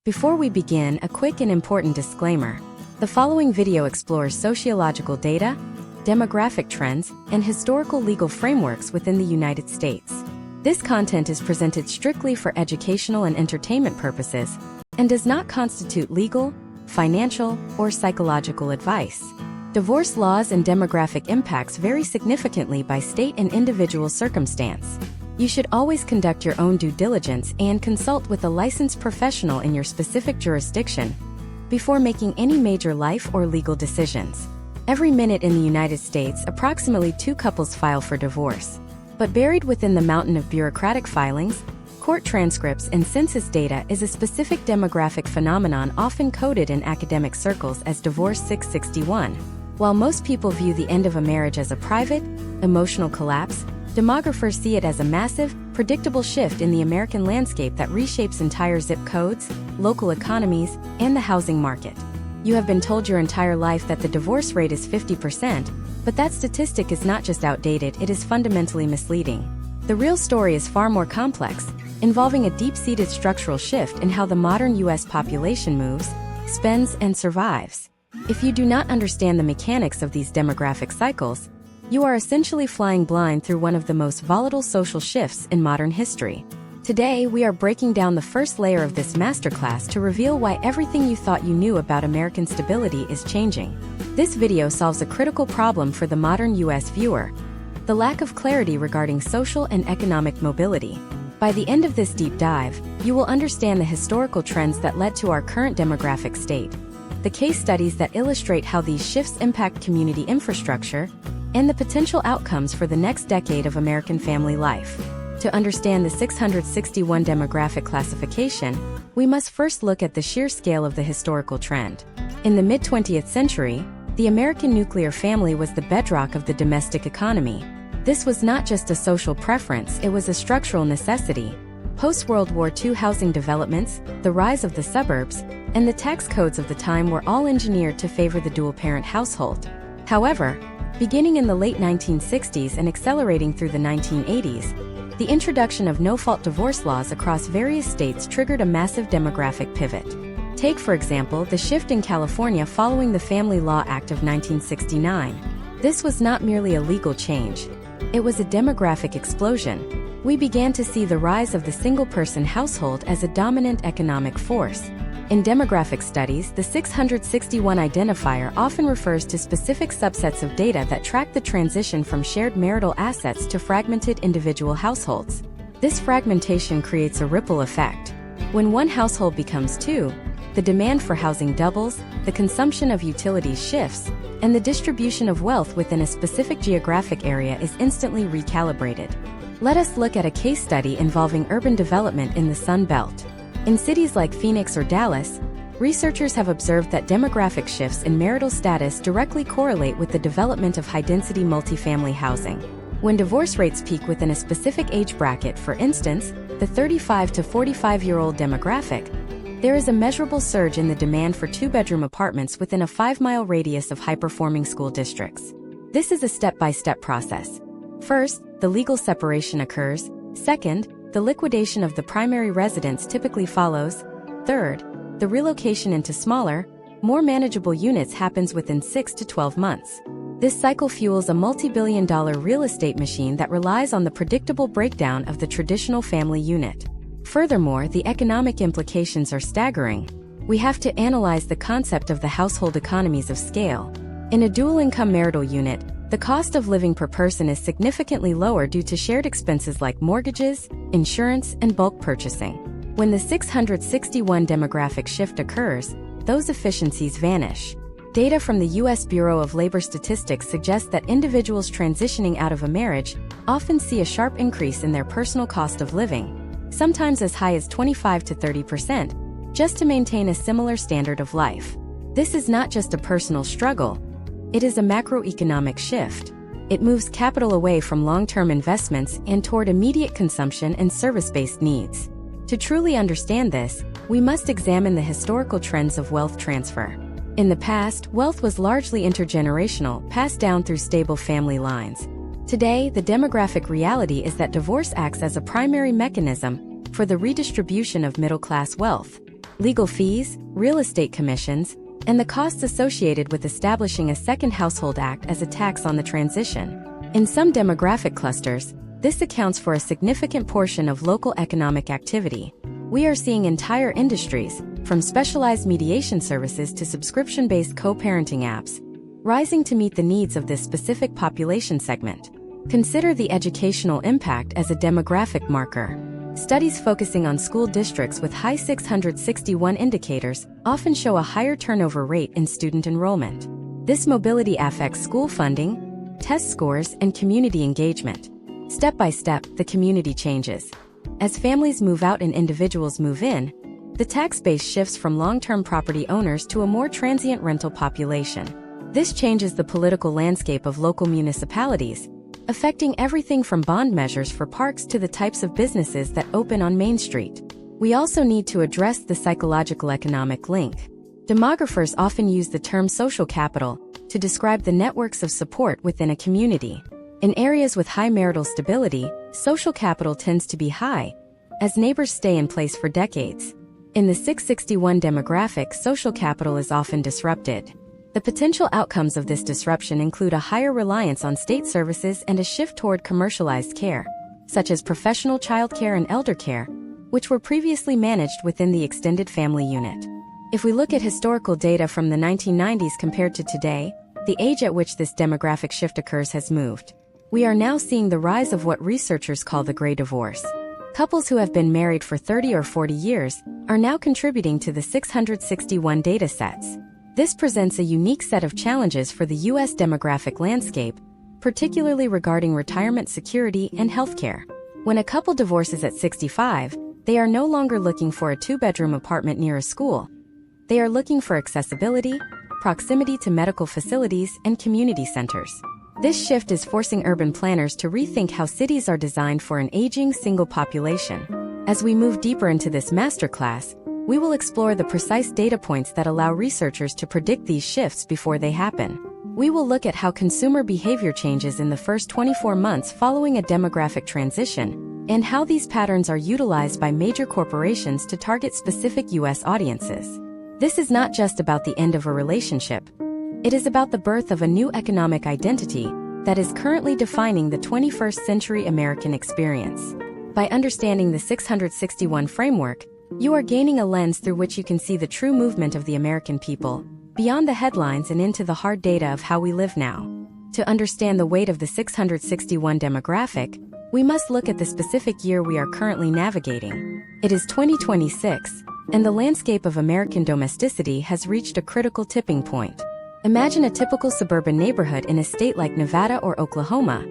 Before we begin, a quick and important disclaimer. The following video explores sociological data, demographic trends, and historical legal frameworks within the United States. This content is presented strictly for educational and entertainment purposes and does not constitute legal, financial, or psychological advice. Divorce laws and demographic impacts vary significantly by state and individual circumstance. You should always conduct your own due diligence and consult with a licensed professional in your specific jurisdiction before making any major life or legal decisions. Every minute in the United States, approximately 2 couples file for divorce. But buried within the mountain of bureaucratic filings, court transcripts, and census data is a specific demographic phenomenon often coded in academic circles as Divorce 661. While most people view the end of a marriage as a private, emotional collapse, demographers see it as a massive, predictable shift in the American landscape that reshapes entire zip codes, local economies, and the housing market. You have been told your entire life that the divorce rate is 50%, but that statistic is not just outdated, it is fundamentally misleading. The real story is far more complex, involving a deep-seated structural shift in how the modern U.S. population moves, spends, and survives. If you do not understand the mechanics of these demographic cycles, you are essentially flying blind through one of the most volatile social shifts in modern history. Today, we are breaking down the first layer of this masterclass to reveal why everything you thought you knew about American stability is changing. This video solves a critical problem for the modern U.S. viewer: the lack of clarity regarding social and economic mobility. By the end of this deep dive, you will understand the historical trends that led to our current demographic state, the case studies that illustrate how these shifts impact community infrastructure, and the potential outcomes for the next decade of American family life. To understand the 661 demographic classification, we must first look at the sheer scale of the historical trend. In the mid-20th century, the American nuclear family was the bedrock of the domestic economy. This was not just a social preference, it was a structural necessity. Post-World War II housing developments, the rise of the suburbs, and the tax codes of the time were all engineered to favor the dual-parent household. However, beginning in the late 1960s and accelerating through the 1980s, the introduction of no-fault divorce laws across various states triggered a massive demographic pivot. Take, for example, the shift in California following the Family Law Act of 1969. This was not merely a legal change. It was a demographic explosion. We began to see the rise of the single-person household as a dominant economic force. In demographic studies, the 661 identifier often refers to specific subsets of data that track the transition from shared marital assets to fragmented individual households. This fragmentation creates a ripple effect. When one household becomes 2, the demand for housing doubles, the consumption of utilities shifts, and the distribution of wealth within a specific geographic area is instantly recalibrated. Let us look at a case study involving urban development in the Sun Belt. In cities like Phoenix or Dallas, researchers have observed that demographic shifts in marital status directly correlate with the development of high-density multifamily housing. When divorce rates peak within a specific age bracket, for instance, the 35 to 45-year-old demographic, there is a measurable surge in the demand for 2-bedroom apartments within a 5-mile radius of high-performing school districts. This is a step-by-step process. First, the legal separation occurs. Second, the liquidation of the primary residence typically follows. Third, the relocation into smaller, more manageable units happens within 6 to 12 months. This cycle fuels a multi-billion-dollar real estate machine that relies on the predictable breakdown of the traditional family unit. Furthermore, the economic implications are staggering. We have to analyze the concept of the household economies of scale. In a dual-income marital unit, the cost of living per person is significantly lower due to shared expenses like mortgages, insurance, and bulk purchasing. When the 661 demographic shift occurs, those efficiencies vanish. Data from the U.S. Bureau of Labor Statistics suggests that individuals transitioning out of a marriage often see a sharp increase in their personal cost of living, sometimes as high as 25 to 30%, just to maintain a similar standard of life. This is not just a personal struggle. It is a macroeconomic shift. It moves capital away from long-term investments and toward immediate consumption and service-based needs. To truly understand this, we must examine the historical trends of wealth transfer. In the past, wealth was largely intergenerational, passed down through stable family lines. Today, the demographic reality is that divorce acts as a primary mechanism for the redistribution of middle-class wealth. legal fees, real estate commissions, and the costs associated with establishing a second household act as a tax on the transition. In some demographic clusters, this accounts for a significant portion of local economic activity. We are seeing entire industries, from specialized mediation services to subscription-based co-parenting apps, rising to meet the needs of this specific population segment. Consider the educational impact as a demographic marker. Studies focusing on school districts with high 661 indicators often show a higher turnover rate in student enrollment. This mobility affects school funding, test scores, and community engagement. Step by step, the community changes. As families move out and individuals move in, the tax base shifts from long-term property owners to a more transient rental population. This changes the political landscape of local municipalities, affecting everything from bond measures for parks to the types of businesses that open on Main Street. We also need to address the psychological economic link. Demographers often use the term social capital to describe the networks of support within a community. In areas with high marital stability, social capital tends to be high, as neighbors stay in place for decades. In the 661 demographic, social capital is often disrupted. The potential outcomes of this disruption include a higher reliance on state services and a shift toward commercialized care, such as professional childcare and elder care, which were previously managed within the extended family unit. If we look at historical data from the 1990s compared to today, the age at which this demographic shift occurs has moved. We are now seeing the rise of what researchers call the gray divorce. Couples who have been married for 30 or 40 years are now contributing to the 661 data sets. This presents a unique set of challenges for the U.S. demographic landscape, particularly regarding retirement security and healthcare. When a couple divorces at 65, they are no longer looking for a two-bedroom apartment near a school. They are looking for accessibility, proximity to medical facilities, and community centers. This shift is forcing urban planners to rethink how cities are designed for an aging single population. As we move deeper into this masterclass, we will explore the precise data points that allow researchers to predict these shifts before they happen. We will look at how consumer behavior changes in the first 24 months following a demographic transition, and how these patterns are utilized by major corporations to target specific U.S. audiences. This is not just about the end of a relationship. It is about the birth of a new economic identity that is currently defining the 21st century American experience. By understanding the 661 framework, you are gaining a lens through which you can see the true movement of the American people, beyond the headlines and into the hard data of how we live now. To understand the weight of the 661 demographic, we must look at the specific year we are currently navigating. It is 2026, and the landscape of American domesticity has reached a critical tipping point. Imagine a typical suburban neighborhood in a state like Nevada or Oklahoma,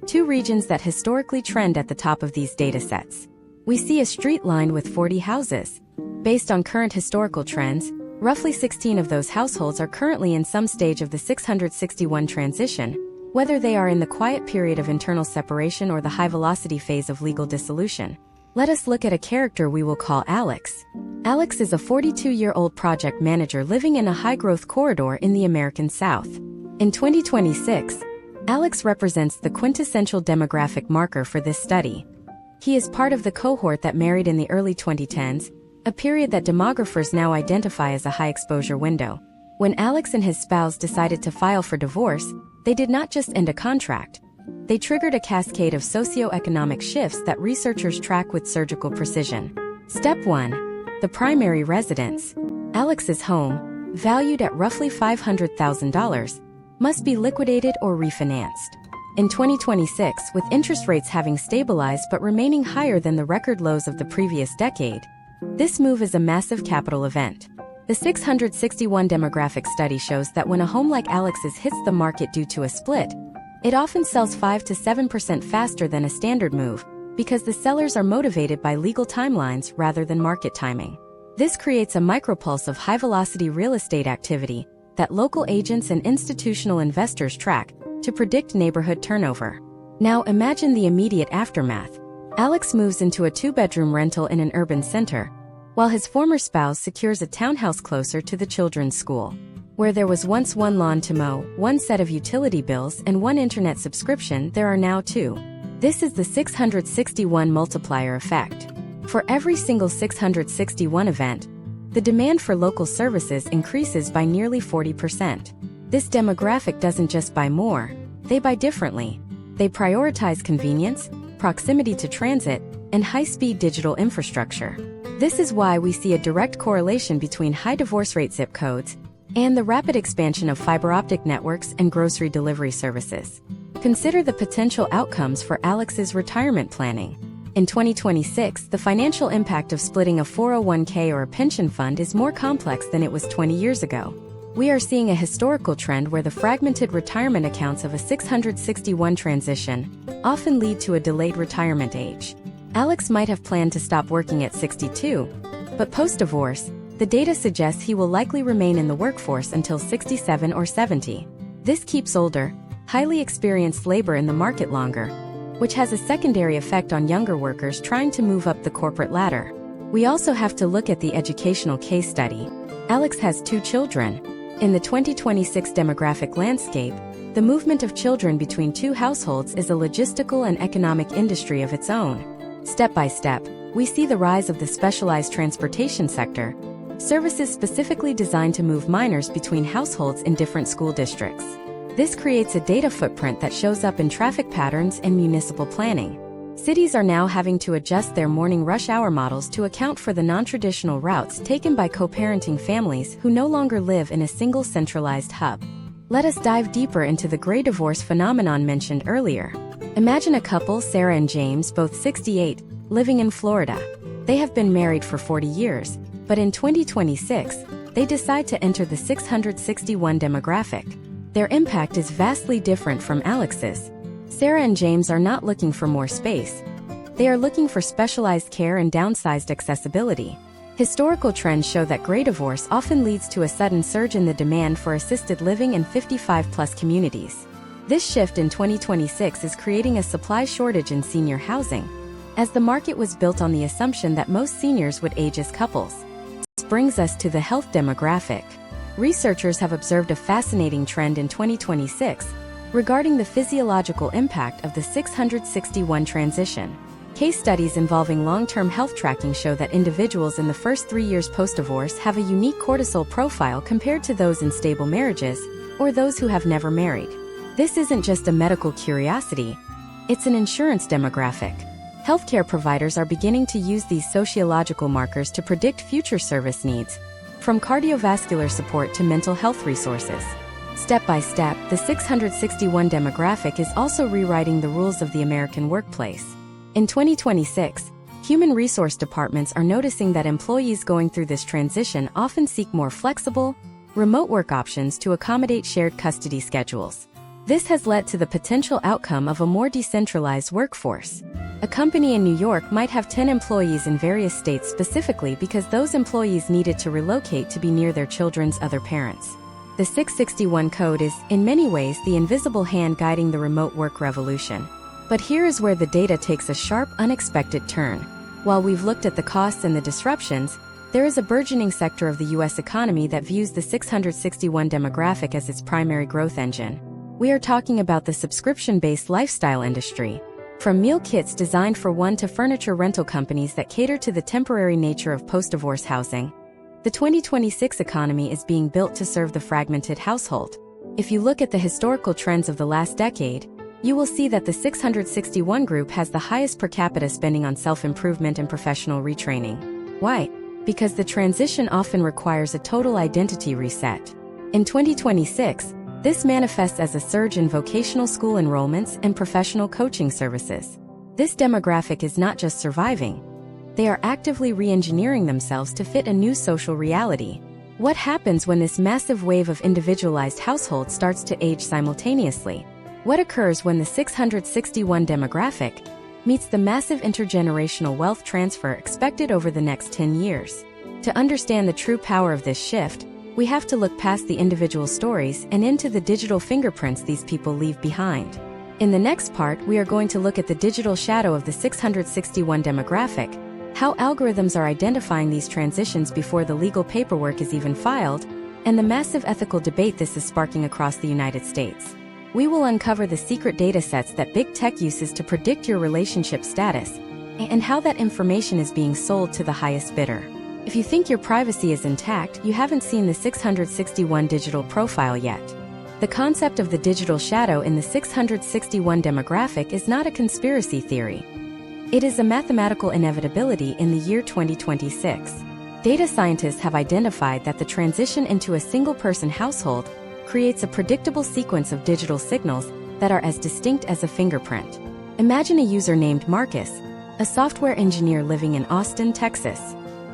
two regions that historically trend at the top of these data sets. We see a street lined with 40 houses. Based on current historical trends, roughly 16 of those households are currently in some stage of the 661 transition, whether they are in the quiet period of internal separation or the high-velocity phase of legal dissolution. Let us look at a character we will call Alex. Alex is a 42-year-old project manager living in a high-growth corridor in the American South. In 2026, Alex represents the quintessential demographic marker for this study. He is part of the cohort that married in the early 2010s, a period that demographers now identify as a high-exposure window. When Alex and his spouse decided to file for divorce, they did not just end a contract. They triggered a cascade of socio-economic shifts that researchers track with surgical precision. Step 1. The primary residence. Alex's home, valued at roughly $500,000, must be liquidated or refinanced. In 2026, with interest rates having stabilized but remaining higher than the record lows of the previous decade, this move is a massive capital event. The 661 demographic study shows that when a home like Alex's hits the market due to a split, it often sells 5 to 7% faster than a standard move, because the sellers are motivated by legal timelines rather than market timing. This creates a micropulse of high-velocity real estate activity that local agents and institutional investors track to predict neighborhood turnover. Now imagine the immediate aftermath. Alex moves into a two-bedroom rental in an urban center, while his former spouse secures a townhouse closer to the children's school. Where there was once one lawn to mow, one set of utility bills, and one internet subscription, there are now two. This is the 661 multiplier effect. For every single 661 event, the demand for local services increases by nearly 40%. This demographic doesn't just buy more, they buy differently. They prioritize convenience, proximity to transit, and high-speed digital infrastructure. This is why we see a direct correlation between high divorce rate zip codes and the rapid expansion of fiber optic networks and grocery delivery services. Consider the potential outcomes for Alex's retirement planning. In 2026, the financial impact of splitting a 401k or a pension fund is more complex than it was 20 years ago. We are seeing a historical trend where the fragmented retirement accounts of a 661 transition often lead to a delayed retirement age. Alex might have planned to stop working at 62, but post-divorce, the data suggests he will likely remain in the workforce until 67 or 70. This keeps older, highly experienced labor in the market longer, which has a secondary effect on younger workers trying to move up the corporate ladder. We also have to look at the educational case study. Alex has 2 children. In the 2026 demographic landscape, the movement of children between 2 households is a logistical and economic industry of its own. Step by step, we see the rise of the specialized transportation sector, services specifically designed to move minors between households in different school districts. This creates a data footprint that shows up in traffic patterns and municipal planning. Cities are now having to adjust their morning rush hour models to account for the non-traditional routes taken by co-parenting families who no longer live in a single centralized hub. Let us dive deeper into the gray divorce phenomenon mentioned earlier. Imagine a couple, Sarah and James, both 68, living in Florida. They have been married for 40 years, but in 2026, they decide to enter the 661 demographic. Their impact is vastly different from Alex's. Sarah and James are not looking for more space. They are looking for specialized care and downsized accessibility. Historical trends show that gray divorce often leads to a sudden surge in the demand for assisted living in 55-plus communities. This shift in 2026 is creating a supply shortage in senior housing, as the market was built on the assumption that most seniors would age as couples. This brings us to the health demographic. Researchers have observed a fascinating trend in 2026 regarding the physiological impact of the 661 transition. Case studies involving long-term health tracking show that individuals in the first 3 years post-divorce have a unique cortisol profile compared to those in stable marriages or those who have never married. This isn't just a medical curiosity, it's an insurance demographic. Healthcare providers are beginning to use these sociological markers to predict future service needs, from cardiovascular support to mental health resources. Step by step, the 661 demographic is also rewriting the rules of the American workplace. In 2026, human resource departments are noticing that employees going through this transition often seek more flexible, remote work options to accommodate shared custody schedules. This has led to the potential outcome of a more decentralized workforce. A company in New York might have 10 employees in various states specifically because those employees needed to relocate to be near their children's other parents. The 661 code is, in many ways, the invisible hand guiding the remote work revolution. But here is where the data takes a sharp, unexpected turn. While we've looked at the costs and the disruptions, there is a burgeoning sector of the U.S. economy that views the 661 demographic as its primary growth engine. We are talking about the subscription-based lifestyle industry. From meal kits designed for one to furniture rental companies that cater to the temporary nature of post-divorce housing, the 2026 economy is being built to serve the fragmented household. If you look at the historical trends of the last decade, you will see that the 661 group has the highest per capita spending on self-improvement and professional retraining. Why? Because the transition often requires a total identity reset. In 2026, this manifests as a surge in vocational school enrollments and professional coaching services. This demographic is not just surviving. They are actively re-engineering themselves to fit a new social reality. What happens when this massive wave of individualized households starts to age simultaneously? What occurs when the 661 demographic meets the massive intergenerational wealth transfer expected over the next 10 years? To understand the true power of this shift, we have to look past the individual stories and into the digital fingerprints these people leave behind. In the next part, we are going to look at the digital shadow of the 661 demographic, how algorithms are identifying these transitions before the legal paperwork is even filed, and the massive ethical debate this is sparking across the United States. We will uncover the secret data sets that big tech uses to predict your relationship status, and how that information is being sold to the highest bidder. If you think your privacy is intact, you haven't seen the 661 digital profile yet. The concept of the digital shadow in the 661 demographic is not a conspiracy theory. It is a mathematical inevitability in the year 2026. Data scientists have identified that the transition into a single-person household creates a predictable sequence of digital signals that are as distinct as a fingerprint. Imagine a user named Marcus, a software engineer living in Austin, Texas.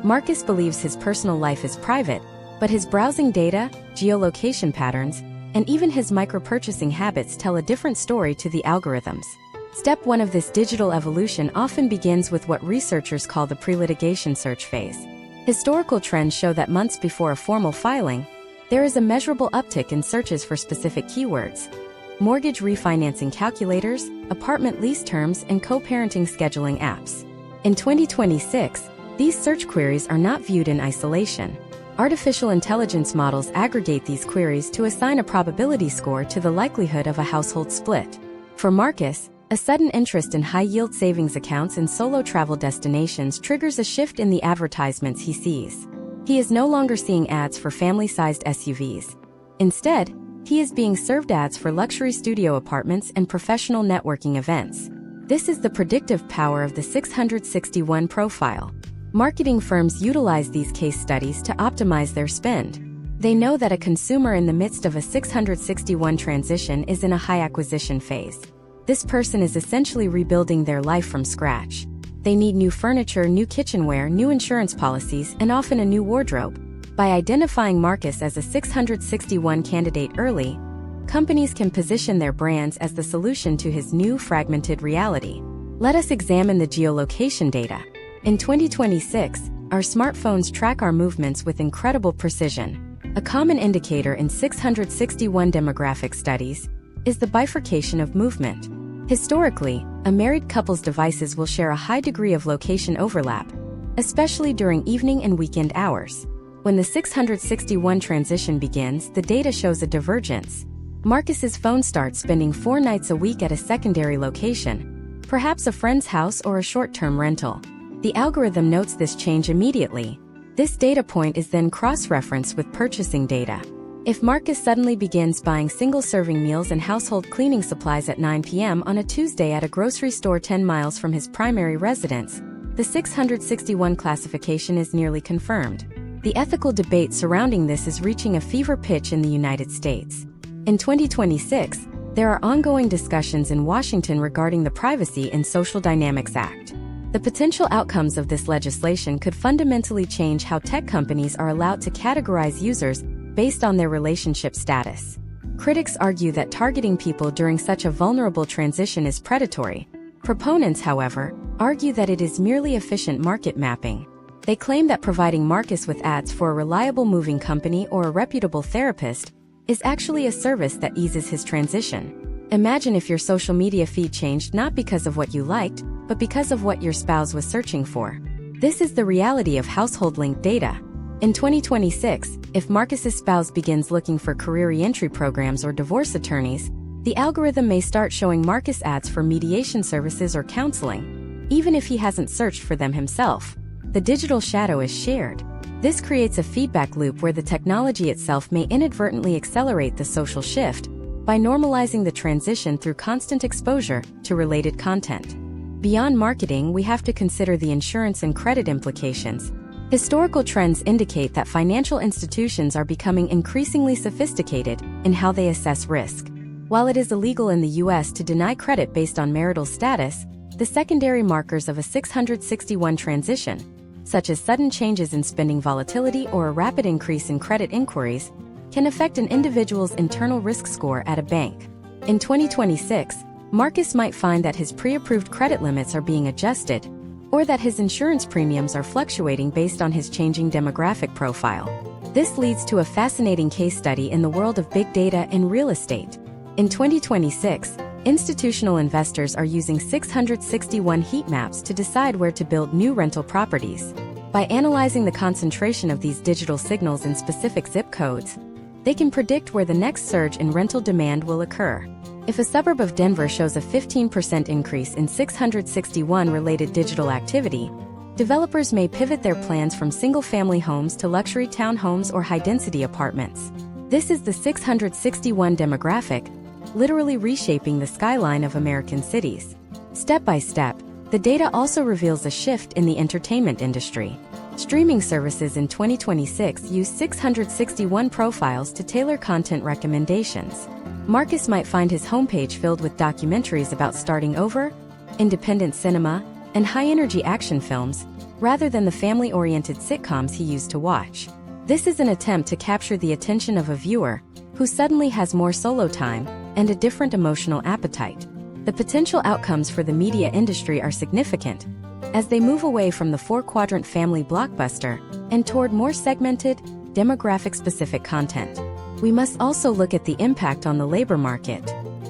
Marcus believes his personal life is private, but his browsing data, geolocation patterns, and even his micro-purchasing habits tell a different story to the algorithms. Step 1 of this digital evolution often begins with what researchers call the pre-litigation search phase. Historical trends show that months before a formal filing, there is a measurable uptick in searches for specific keywords. Mortgage refinancing calculators, apartment lease terms, and co-parenting scheduling apps. In 2026, these search queries are not viewed in isolation. Artificial intelligence models aggregate these queries to assign a probability score to the likelihood of a household split. For Marcus, a sudden interest in high-yield savings accounts and solo travel destinations triggers a shift in the advertisements he sees. He is no longer seeing ads for family-sized SUVs. Instead, he is being served ads for luxury studio apartments and professional networking events. This is the predictive power of the 661 profile. Marketing firms utilize these case studies to optimize their spend. They know that a consumer in the midst of a 661 transition is in a high acquisition phase. This person is essentially rebuilding their life from scratch. They need new furniture, new kitchenware, new insurance policies, and often a new wardrobe. By identifying Marcus as a 661 candidate early, companies can position their brands as the solution to his new fragmented reality. Let us examine the geolocation data. In 2026, our smartphones track our movements with incredible precision. A common indicator in 661 demographic studies is the bifurcation of movement. Historically, a married couple's devices will share a high degree of location overlap, especially during evening and weekend hours. When the 661 transition begins, the data shows a divergence. Marcus's phone starts spending 4 nights a week at a secondary location, perhaps a friend's house or a short-term rental. The algorithm notes this change immediately. This data point is then cross-referenced with purchasing data. If Marcus suddenly begins buying single-serving meals and household cleaning supplies at 9 p.m. on a Tuesday at a grocery store 10 miles from his primary residence, the 661 classification is nearly confirmed. The ethical debate surrounding this is reaching a fever pitch in the United States. In 2026, there are ongoing discussions in Washington regarding the Privacy and Social Dynamics Act. The potential outcomes of this legislation could fundamentally change how tech companies are allowed to categorize users based on their relationship status. Critics argue that targeting people during such a vulnerable transition is predatory. Proponents, however, argue that it is merely efficient market mapping. They claim that providing Marcus with ads for a reliable moving company or a reputable therapist is actually a service that eases his transition. Imagine if your social media feed changed not because of what you liked, but because of what your spouse was searching for. This is the reality of household-linked data. In 2026, if Marcus's spouse begins looking for career re-entry programs or divorce attorneys, the algorithm may start showing Marcus ads for mediation services or counseling, even if he hasn't searched for them himself. The digital shadow is shared. This creates a feedback loop where the technology itself may inadvertently accelerate the social shift by normalizing the transition through constant exposure to related content. Beyond marketing, we have to consider the insurance and credit implications. Historical trends indicate that financial institutions are becoming increasingly sophisticated in how they assess risk. While it is illegal in the U.S. to deny credit based on marital status, the secondary markers of a 661 transition, such as sudden changes in spending volatility or a rapid increase in credit inquiries, can affect an individual's internal risk score at a bank. In 2026, Marcus might find that his pre-approved credit limits are being adjusted, or that his insurance premiums are fluctuating based on his changing demographic profile. This leads to a fascinating case study in the world of big data and real estate. In 2026, institutional investors are using 661 heat maps to decide where to build new rental properties. By analyzing the concentration of these digital signals in specific zip codes, they can predict where the next surge in rental demand will occur. If a suburb of Denver shows a 15% increase in 661 related digital activity, Developers may pivot their plans from single-family homes to luxury townhomes or high-density apartments. This is the 661 demographic, literally reshaping the skyline of American cities. Step by step, the data also reveals a shift in the entertainment industry. Streaming services in 2026 use 661 profiles to tailor content recommendations. Marcus might find his homepage filled with documentaries about starting over, independent cinema, and high-energy action films, rather than the family-oriented sitcoms he used to watch. This is an attempt to capture the attention of a viewer who suddenly has more solo time and a different emotional appetite. The potential outcomes for the media industry are significant, as they move away from the four-quadrant family blockbuster and toward more segmented, demographic-specific content. We must also look at the impact on the labor market.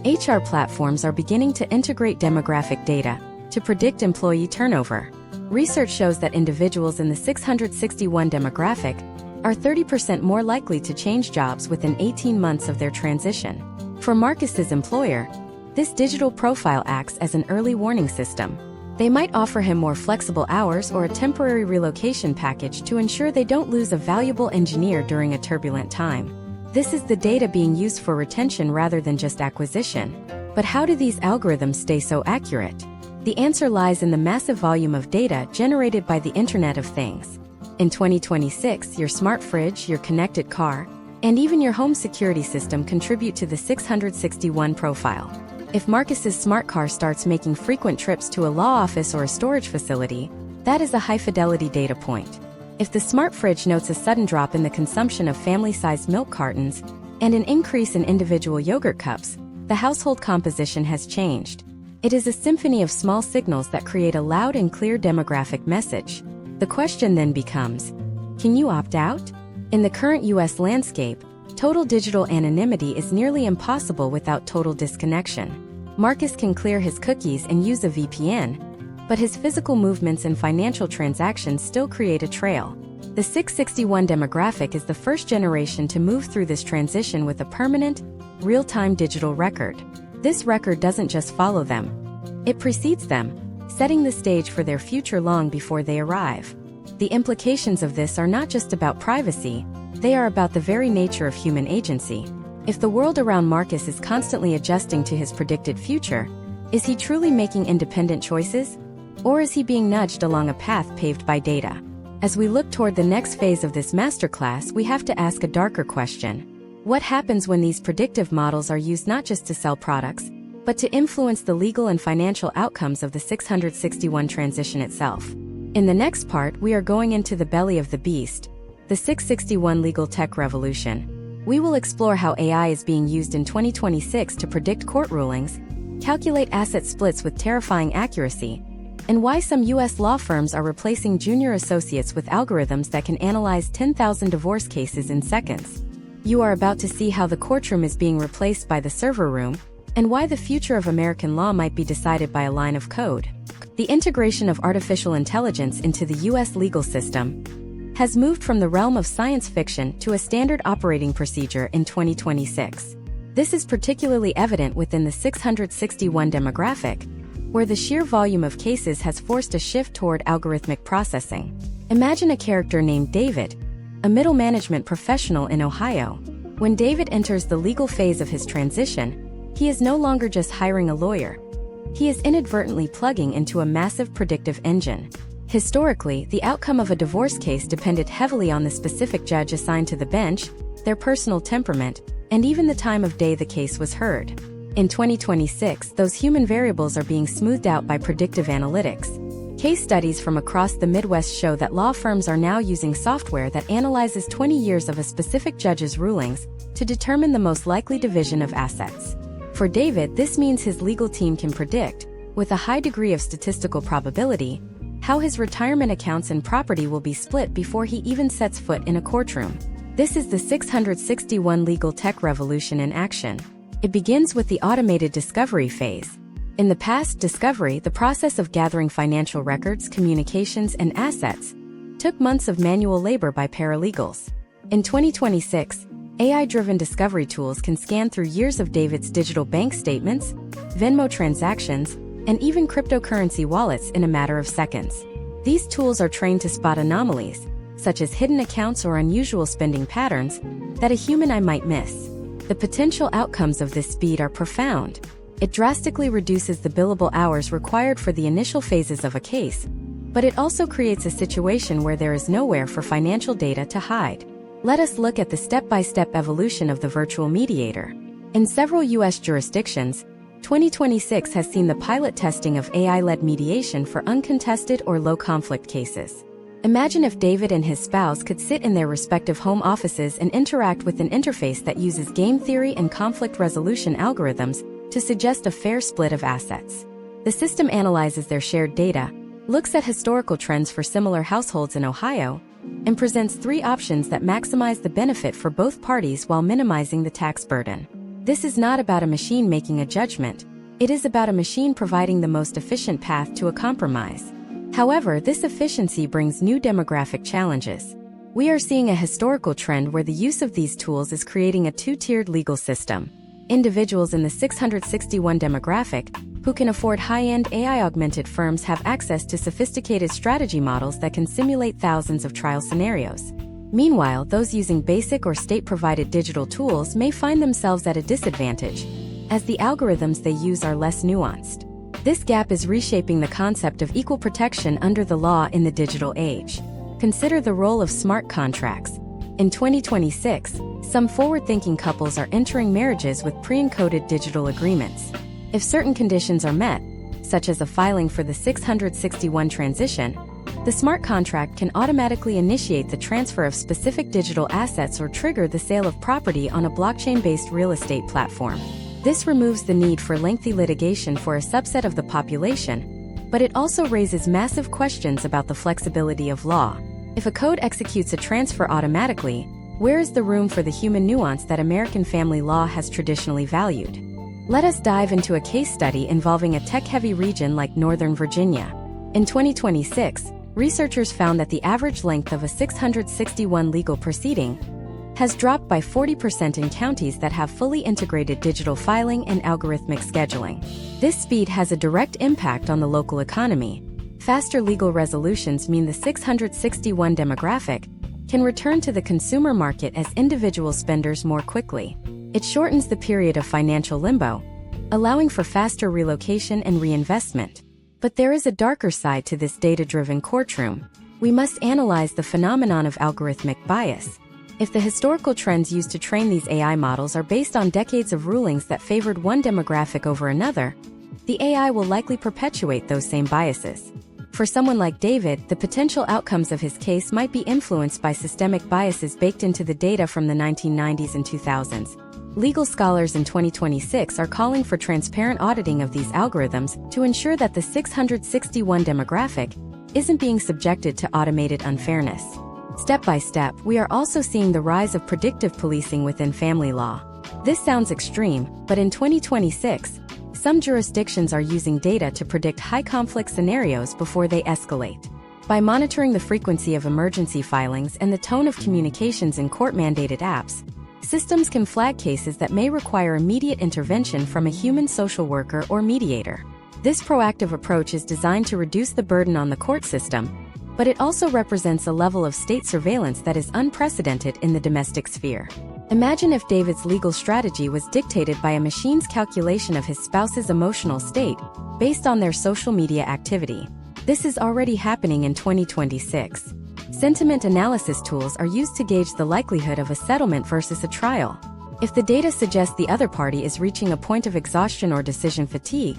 HR platforms are beginning to integrate demographic data to predict employee turnover. Research shows that individuals in the 661 demographic are 30% more likely to change jobs within 18 months of their transition. For Marcus's employer, this digital profile acts as an early warning system. They might offer him more flexible hours or a temporary relocation package to ensure they don't lose a valuable engineer during a turbulent time. This is the data being used for retention rather than just acquisition. But how do these algorithms stay so accurate? The answer lies in the massive volume of data generated by the Internet of Things. In 2026, your smart fridge, your connected car, and even your home security system contribute to the 661 profile. If Marcus's smart car starts making frequent trips to a law office or a storage facility, that is a high-fidelity data point. If the smart fridge notes a sudden drop in the consumption of family-sized milk cartons and an increase in individual yogurt cups, the household composition has changed. It is a symphony of small signals that create a loud and clear demographic message. The question then becomes, can you opt out? In the current U.S. landscape, total digital anonymity is nearly impossible without total disconnection. Marcus can clear his cookies and use a VPN, but his physical movements and financial transactions still create a trail. The 661 demographic is the first generation to move through this transition with a permanent, real-time digital record. This record doesn't just follow them. It precedes them, setting the stage for their future long before they arrive. The implications of this are not just about privacy, they are about the very nature of human agency. If the world around Marcus is constantly adjusting to his predicted future, is he truly making independent choices? Or is he being nudged along a path paved by data? As we look toward the next phase of this masterclass, we have to ask a darker question. What happens when these predictive models are used not just to sell products, but to influence the legal and financial outcomes of the 661 transition itself? In the next part, we are going into the belly of the beast, the 661 legal tech revolution. We will explore how AI is being used in 2026 to predict court rulings, calculate asset splits with terrifying accuracy, and why some U.S. law firms are replacing junior associates with algorithms that can analyze 10,000 divorce cases in seconds. You are about to see how the courtroom is being replaced by the server room, and why the future of American law might be decided by a line of code. The integration of artificial intelligence into the U.S. legal system has moved from the realm of science fiction to a standard operating procedure in 2026. This is particularly evident within the 661 demographic, where the sheer volume of cases has forced a shift toward algorithmic processing. Imagine a character named David, a middle management professional in Ohio. When David enters the legal phase of his transition, he is no longer just hiring a lawyer. He is inadvertently plugging into a massive predictive engine. Historically, the outcome of a divorce case depended heavily on the specific judge assigned to the bench, their personal temperament, and even the time of day the case was heard. In 2026, those human variables are being smoothed out by predictive analytics. Case studies from across the Midwest show that law firms are now using software that analyzes 20 years of a specific judge's rulings to determine the most likely division of assets. For David, this means his legal team can predict, with a high degree of statistical probability, how his retirement accounts and property will be split before he even sets foot in a courtroom. This is the 661 legal tech revolution in action. It begins with the automated discovery phase. In the past, discovery, the process of gathering financial records, communications, and assets, took months of manual labor by paralegals. In 2026, AI-driven discovery tools can scan through years of David's digital bank statements, Venmo transactions, and even cryptocurrency wallets in a matter of seconds. These tools are trained to spot anomalies, such as hidden accounts or unusual spending patterns, that a human eye might miss. The potential outcomes of this speed are profound. It drastically reduces the billable hours required for the initial phases of a case, but it also creates a situation where there is nowhere for financial data to hide. Let us look at the step-by-step evolution of the virtual mediator. In several U.S. jurisdictions, 2026 has seen the pilot testing of AI-led mediation for uncontested or low-conflict cases. Imagine if David and his spouse could sit in their respective home offices and interact with an interface that uses game theory and conflict resolution algorithms to suggest a fair split of assets. The system analyzes their shared data, looks at historical trends for similar households in Ohio, and presents 3 options that maximize the benefit for both parties while minimizing the tax burden. This is not about a machine making a judgment. It is about a machine providing the most efficient path to a compromise. However, this efficiency brings new demographic challenges. We are seeing a historical trend where the use of these tools is creating a 2-tiered legal system. Individuals in the 661 demographic, who can afford high-end AI-augmented firms, have access to sophisticated strategy models that can simulate thousands of trial scenarios. Meanwhile, those using basic or state-provided digital tools may find themselves at a disadvantage, as the algorithms they use are less nuanced. This gap is reshaping the concept of equal protection under the law in the digital age. Consider the role of smart contracts. In 2026, some forward-thinking couples are entering marriages with pre-encoded digital agreements. If certain conditions are met, such as a filing for the 661 transition, the smart contract can automatically initiate the transfer of specific digital assets or trigger the sale of property on a blockchain-based real estate platform. This removes the need for lengthy litigation for a subset of the population, but it also raises massive questions about the flexibility of law. If a code executes a transfer automatically, where is the room for the human nuance that American family law has traditionally valued? Let us dive into a case study involving a tech-heavy region like Northern Virginia. In 2026, researchers found that the average length of a 661 legal proceeding has dropped by 40% in counties that have fully integrated digital filing and algorithmic scheduling. This speed has a direct impact on the local economy. Faster legal resolutions mean the 661 demographic can return to the consumer market as individual spenders more quickly. It shortens the period of financial limbo, allowing for faster relocation and reinvestment. But there is a darker side to this data-driven courtroom. We must analyze the phenomenon of algorithmic bias. If the historical trends used to train these AI models are based on decades of rulings that favored one demographic over another, the AI will likely perpetuate those same biases. For someone like David, the potential outcomes of his case might be influenced by systemic biases baked into the data from the 1990s and 2000s. Legal scholars in 2026 are calling for transparent auditing of these algorithms to ensure that the 661 demographic isn't being subjected to automated unfairness. Step by step, we are also seeing the rise of predictive policing within family law. This sounds extreme, but in 2026, some jurisdictions are using data to predict high-conflict scenarios before they escalate. By monitoring the frequency of emergency filings and the tone of communications in court-mandated apps, systems can flag cases that may require immediate intervention from a human social worker or mediator. This proactive approach is designed to reduce the burden on the court system, but it also represents a level of state surveillance that is unprecedented in the domestic sphere. Imagine if David's legal strategy was dictated by a machine's calculation of his spouse's emotional state based on their social media activity. This is already happening in 2026. Sentiment analysis tools are used to gauge the likelihood of a settlement versus a trial. If the data suggests the other party is reaching a point of exhaustion or decision fatigue,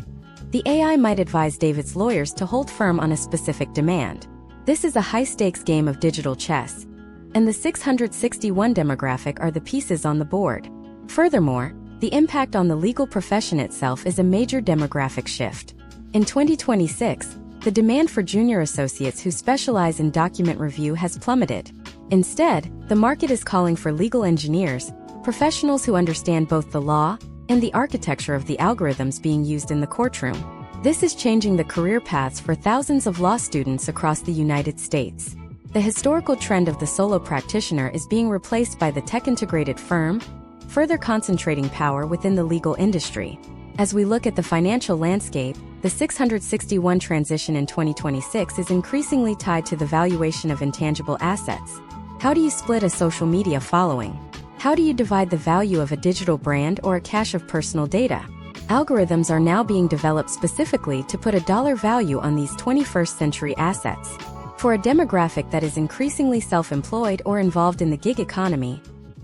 the AI might advise David's lawyers to hold firm on a specific demand. This is a high-stakes game of digital chess, and the 661 demographic are the pieces on the board. Furthermore, the impact on the legal profession itself is a major demographic shift. In 2026, the demand for junior associates who specialize in document review has plummeted. Instead, the market is calling for legal engineers, professionals who understand both the law and the architecture of the algorithms being used in the courtroom. This is changing the career paths for thousands of law students across the United States. The historical trend of the solo practitioner is being replaced by the tech-integrated firm, further concentrating power within the legal industry. As we look at the financial landscape, the 661 transition in 2026 is increasingly tied to the valuation of intangible assets. How do you split a social media following? How do you divide the value of a digital brand or a cache of personal data? Algorithms are now being developed specifically to put a dollar value on these 21st century assets. For a demographic that is increasingly self-employed or involved in the gig economy,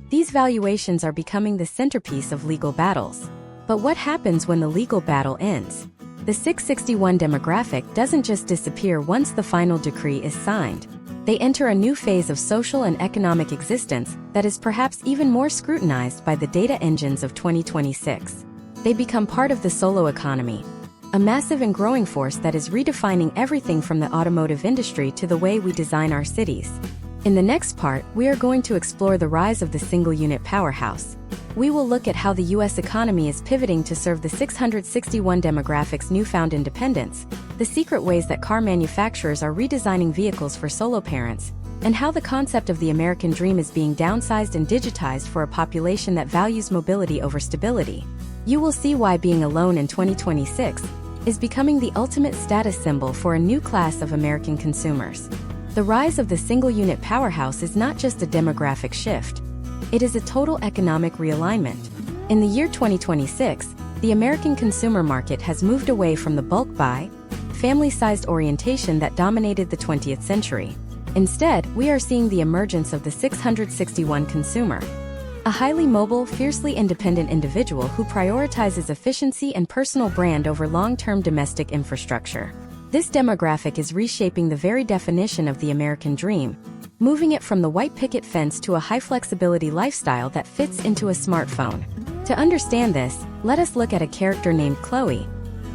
these valuations are becoming the centerpiece of legal battles. But what happens when the legal battle ends? The 661 demographic doesn't just disappear once the final decree is signed. They enter a new phase of social and economic existence that is perhaps even more scrutinized by the data engines of 2026. They become part of the solo economy, a massive and growing force that is redefining everything from the automotive industry to the way we design our cities. In the next part, we are going to explore the rise of the single-unit powerhouse. We will look at how the U.S. economy is pivoting to serve the 661 demographic's newfound independence, the secret ways that car manufacturers are redesigning vehicles for solo parents, and how the concept of the American dream is being downsized and digitized for a population that values mobility over stability. You will see why being alone in 2026 is becoming the ultimate status symbol for a new class of American consumers. The rise of the single-unit powerhouse is not just a demographic shift. It is a total economic realignment. In the year 2026, the American consumer market has moved away from the bulk buy, family-sized orientation that dominated the 20th century. Instead, we are seeing the emergence of the 661 consumer, a highly mobile, fiercely independent individual who prioritizes efficiency and personal brand over long-term domestic infrastructure. This demographic is reshaping the very definition of the American dream, moving it from the white picket fence to a high-flexibility lifestyle that fits into a smartphone. To understand this, let us look at a character named Chloe,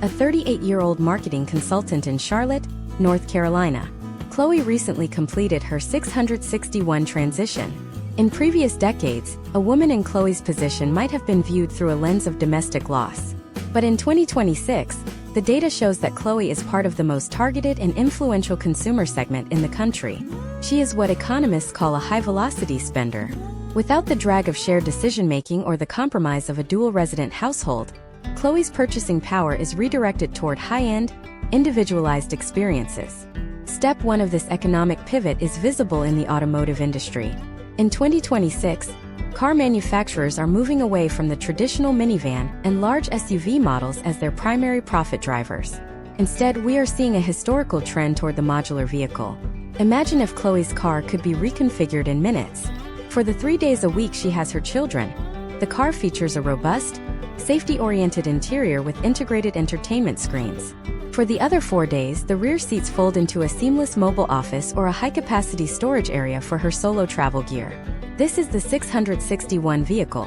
a 38-year-old marketing consultant in Charlotte, North Carolina. Chloe recently completed her 661 transition. In previous decades, a woman in Chloe's position might have been viewed through a lens of domestic loss. But in 2026, the data shows that Chloe is part of the most targeted and influential consumer segment in the country. She is what economists call a high-velocity spender. Without the drag of shared decision-making or the compromise of a dual-resident household, Chloe's purchasing power is redirected toward high-end, individualized experiences. Step 1 of this economic pivot is visible in the automotive industry. In 2026, car manufacturers are moving away from the traditional minivan and large SUV models as their primary profit drivers. Instead, we are seeing a historical trend toward the modular vehicle. Imagine if Chloe's car could be reconfigured in minutes. For the 3 days a week she has her children, the car features a robust, safety-oriented interior with integrated entertainment screens. For the other 4 days, the rear seats fold into a seamless mobile office or a high-capacity storage area for her solo travel gear. This is the 661 vehicle,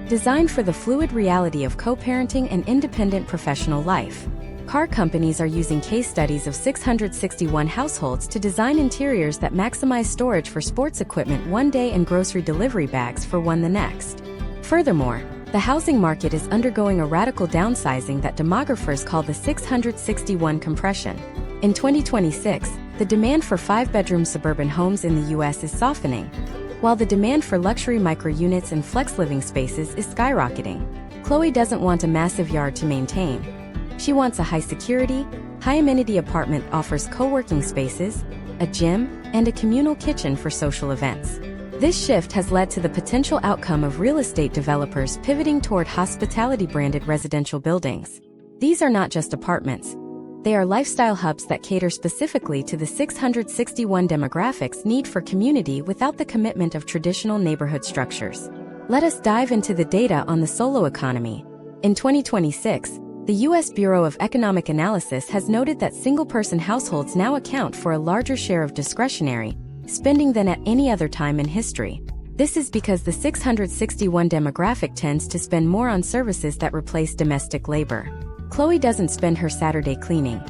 designed for the fluid reality of co-parenting and independent professional life. Car companies are using case studies of 661 households to design interiors that maximize storage for sports equipment one day and grocery delivery bags for one the next. Furthermore, the housing market is undergoing a radical downsizing that demographers call the 661 compression. In 2026, the demand for 5-bedroom suburban homes in the U.S. is softening, while the demand for luxury micro-units and flex-living spaces is skyrocketing. Chloe doesn't want a massive yard to maintain. She wants a high-security, high-amenity apartment that offers co-working spaces, a gym, and a communal kitchen for social events. This shift has led to the potential outcome of real estate developers pivoting toward hospitality-branded residential buildings. These are not just apartments. They are lifestyle hubs that cater specifically to the 661 demographics' need for community without the commitment of traditional neighborhood structures. Let us dive into the data on the solo economy. In 2026, the U.S. Bureau of Economic Analysis has noted that single-person households now account for a larger share of discretionary spending than at any other time in history. This is because the 661 demographic tends to spend more on services that replace domestic labor. Chloe doesn't spend her Saturday cleaning.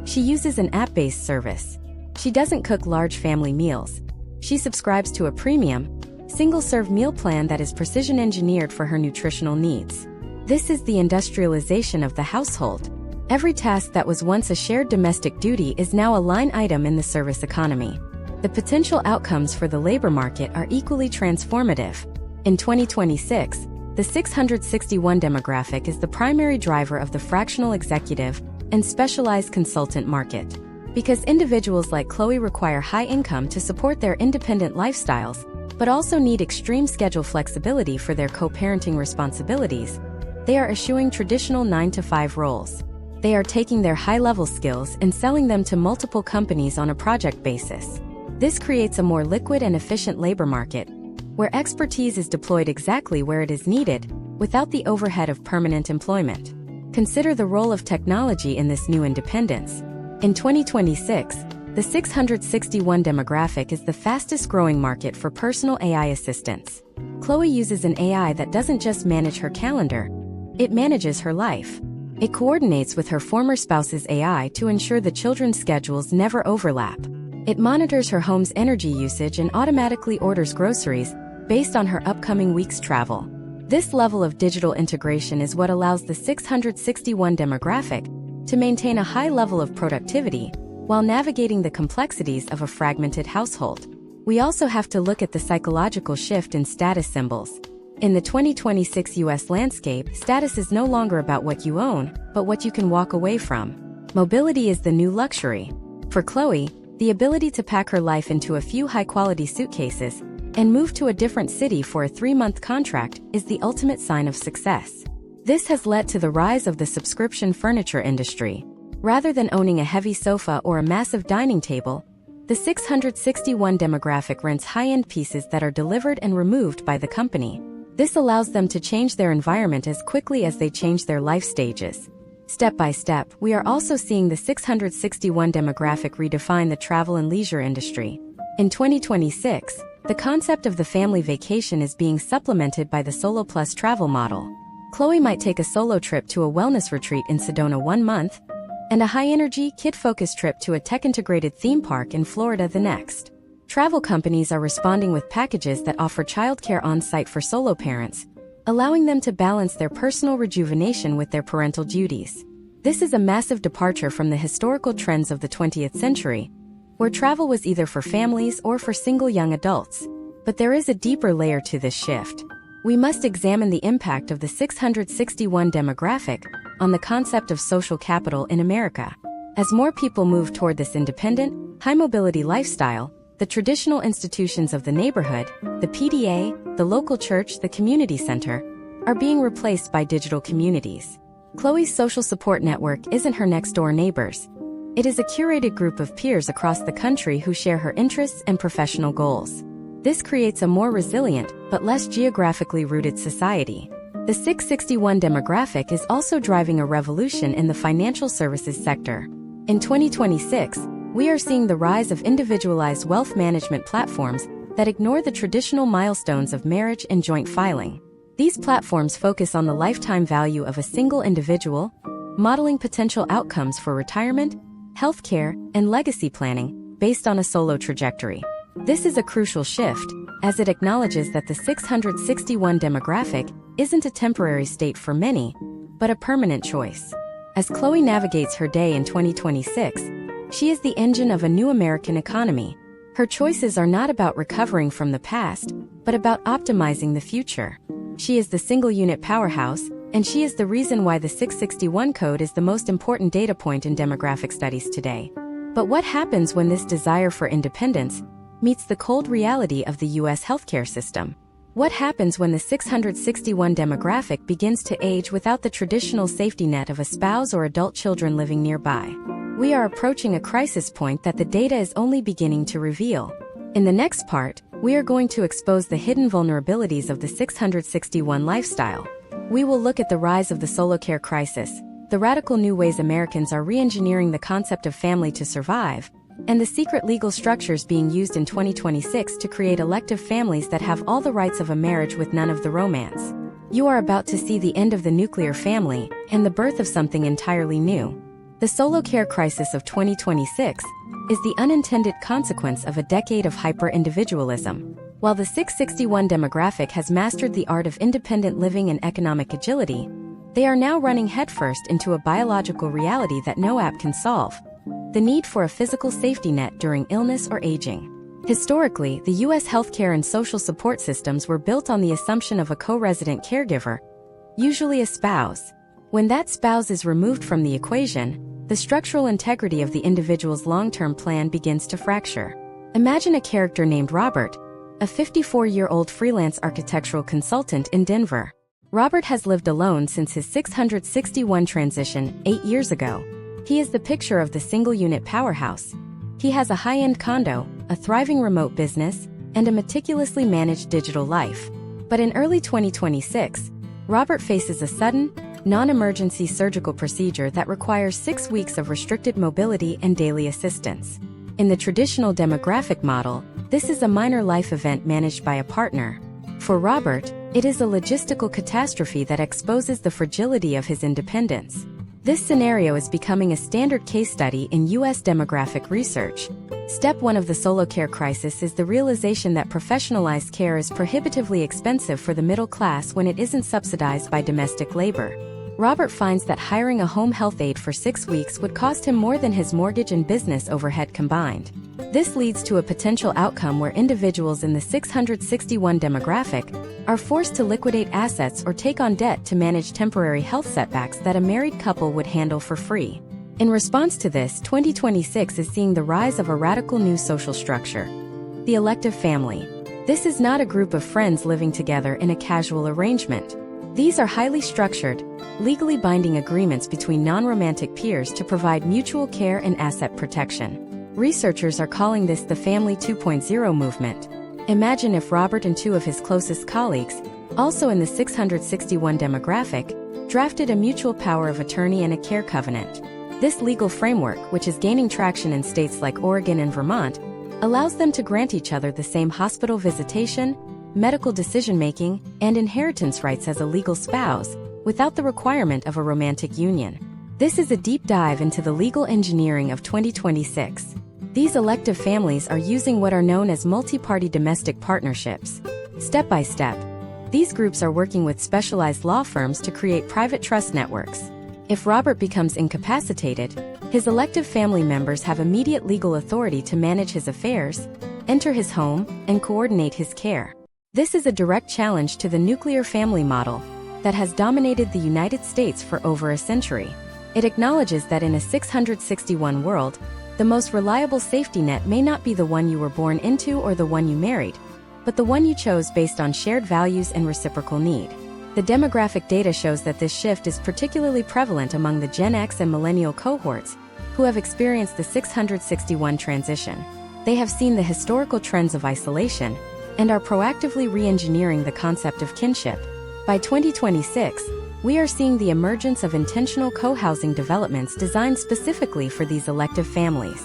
She uses an app-based service. She doesn't cook large family meals. She subscribes to a premium, single-serve meal plan that is precision-engineered for her nutritional needs. This is the industrialization of the household. Every task that was once a shared domestic duty is now a line item in the service economy. The potential outcomes for the labor market are equally transformative. In 2026, The 661 demographic is the primary driver of the fractional executive and specialized consultant market. Because individuals like Chloe require high income to support their independent lifestyles, but also need extreme schedule flexibility for their co-parenting responsibilities, they are eschewing traditional 9-to-5 roles. They are taking their high-level skills and selling them to multiple companies on a project basis. This creates a more liquid and efficient labor market, where expertise is deployed exactly where it is needed, without the overhead of permanent employment. Consider the role of technology in this new independence. In 2026, the 661 demographic is the fastest-growing market for personal AI assistants. Chloe uses an AI that doesn't just manage her calendar, it manages her life. It coordinates with her former spouse's AI to ensure the children's schedules never overlap. It monitors her home's energy usage and automatically orders groceries based on her upcoming week's travel. This level of digital integration is what allows the 661 demographic to maintain a high level of productivity while navigating the complexities of a fragmented household. We also have to look at the psychological shift in status symbols. In the 2026 US landscape, status is no longer about what you own, but what you can walk away from. Mobility is the new luxury. For Chloe, the ability to pack her life into a few high-quality suitcases and move to a different city for a 3-month contract is the ultimate sign of success. This has led to the rise of the subscription furniture industry. Rather than owning a heavy sofa or a massive dining table, the 661 demographic rents high-end pieces that are delivered and removed by the company. This allows them to change their environment as quickly as they change their life stages. Step by step, we are also seeing the 661 demographic redefine the travel and leisure industry. In 2026, the concept of the family vacation is being supplemented by the Solo Plus travel model. Chloe might take a solo trip to a wellness retreat in Sedona 1 month, and a high-energy, kid-focused trip to a tech-integrated theme park in Florida the next. Travel companies are responding with packages that offer childcare on-site for solo parents, allowing them to balance their personal rejuvenation with their parental duties. This is a massive departure from the historical trends of the 20th century, where travel was either for families or for single young adults. But there is a deeper layer to this shift. We must examine the impact of the 661 demographic on the concept of social capital in America. As more people move toward this independent, high-mobility lifestyle, the traditional institutions of the neighborhood, the PDA, the local church, the community center, are being replaced by digital communities. Chloe's social support network isn't her next-door neighbors. It is a curated group of peers across the country who share her interests and professional goals. This creates a more resilient, but less geographically rooted society. The 661 demographic is also driving a revolution in the financial services sector. In 2026, we are seeing the rise of individualized wealth management platforms that ignore the traditional milestones of marriage and joint filing. These platforms focus on the lifetime value of a single individual, modeling potential outcomes for retirement, healthcare, and legacy planning based on a solo trajectory. This is a crucial shift, as it acknowledges that the 661 demographic isn't a temporary state for many, but a permanent choice. As Chloe navigates her day in 2026, she is the engine of a new American economy. Her choices are not about recovering from the past, but about optimizing the future. She is the single-unit powerhouse, and she is the reason why the 661 code is the most important data point in demographic studies today. But what happens when this desire for independence meets the cold reality of the U.S. healthcare system? What happens when the 661 demographic begins to age without the traditional safety net of a spouse or adult children living nearby? We are approaching a crisis point that the data is only beginning to reveal. In the next part, we are going to expose the hidden vulnerabilities of the 661 lifestyle. We will look at the rise of the solo care crisis, the radical new ways Americans are re-engineering the concept of family to survive, and the secret legal structures being used in 2026 to create elective families that have all the rights of a marriage with none of the romance. You are about to see the end of the nuclear family and the birth of something entirely new. The solo care crisis of 2026 is the unintended consequence of a decade of hyper-individualism. While the 661 demographic has mastered the art of independent living and economic agility, they are now running headfirst into a biological reality that no app can solve: the need for a physical safety net during illness or aging. Historically, the U.S. healthcare and social support systems were built on the assumption of a co-resident caregiver, usually a spouse. When that spouse is removed from the equation, the structural integrity of the individual's long-term plan begins to fracture. Imagine a character named Robert, a 54-year-old freelance architectural consultant in Denver. Robert has lived alone since his 661 transition 8 years ago. He is the picture of the single-unit powerhouse. He has a high-end condo, a thriving remote business, and a meticulously managed digital life. But in early 2026, Robert faces a sudden, non-emergency surgical procedure that requires 6 weeks of restricted mobility and daily assistance. In the traditional demographic model, this is a minor life event managed by a partner. For Robert, it is a logistical catastrophe that exposes the fragility of his independence. This scenario is becoming a standard case study in U.S. demographic research. Step 1 of the solo care crisis is the realization that professionalized care is prohibitively expensive for the middle class when it isn't subsidized by domestic labor. Robert finds that hiring a home health aide for 6 weeks would cost him more than his mortgage and business overhead combined. This leads to a potential outcome where individuals in the 661 demographic are forced to liquidate assets or take on debt to manage temporary health setbacks that a married couple would handle for free. In response to this, 2026 is seeing the rise of a radical new social structure: the elective family. This is not a group of friends living together in a casual arrangement. These are highly structured, legally binding agreements between non-romantic peers to provide mutual care and asset protection. Researchers are calling this the Family 2.0 movement. Imagine if Robert and 2 of his closest colleagues, also in the 661 demographic, drafted a mutual power of attorney and a care covenant. This legal framework, which is gaining traction in states like Oregon and Vermont, allows them to grant each other the same hospital visitation, medical decision-making, and inheritance rights as a legal spouse, without the requirement of a romantic union. This is a deep dive into the legal engineering of 2026. These elective families are using what are known as multi-party domestic partnerships. Step by step, these groups are working with specialized law firms to create private trust networks. If Robert becomes incapacitated, his elective family members have immediate legal authority to manage his affairs, enter his home, and coordinate his care. This is a direct challenge to the nuclear family model that has dominated the United States for over a century. It acknowledges that in a 661 world, the most reliable safety net may not be the one you were born into or the one you married, but the one you chose based on shared values and reciprocal need. The demographic data shows that this shift is particularly prevalent among the Gen X and Millennial cohorts, who have experienced the 661 transition. They have seen the historical trends of isolation and are proactively re-engineering the concept of kinship. By 2026, we are seeing the emergence of intentional co-housing developments designed specifically for these elective families.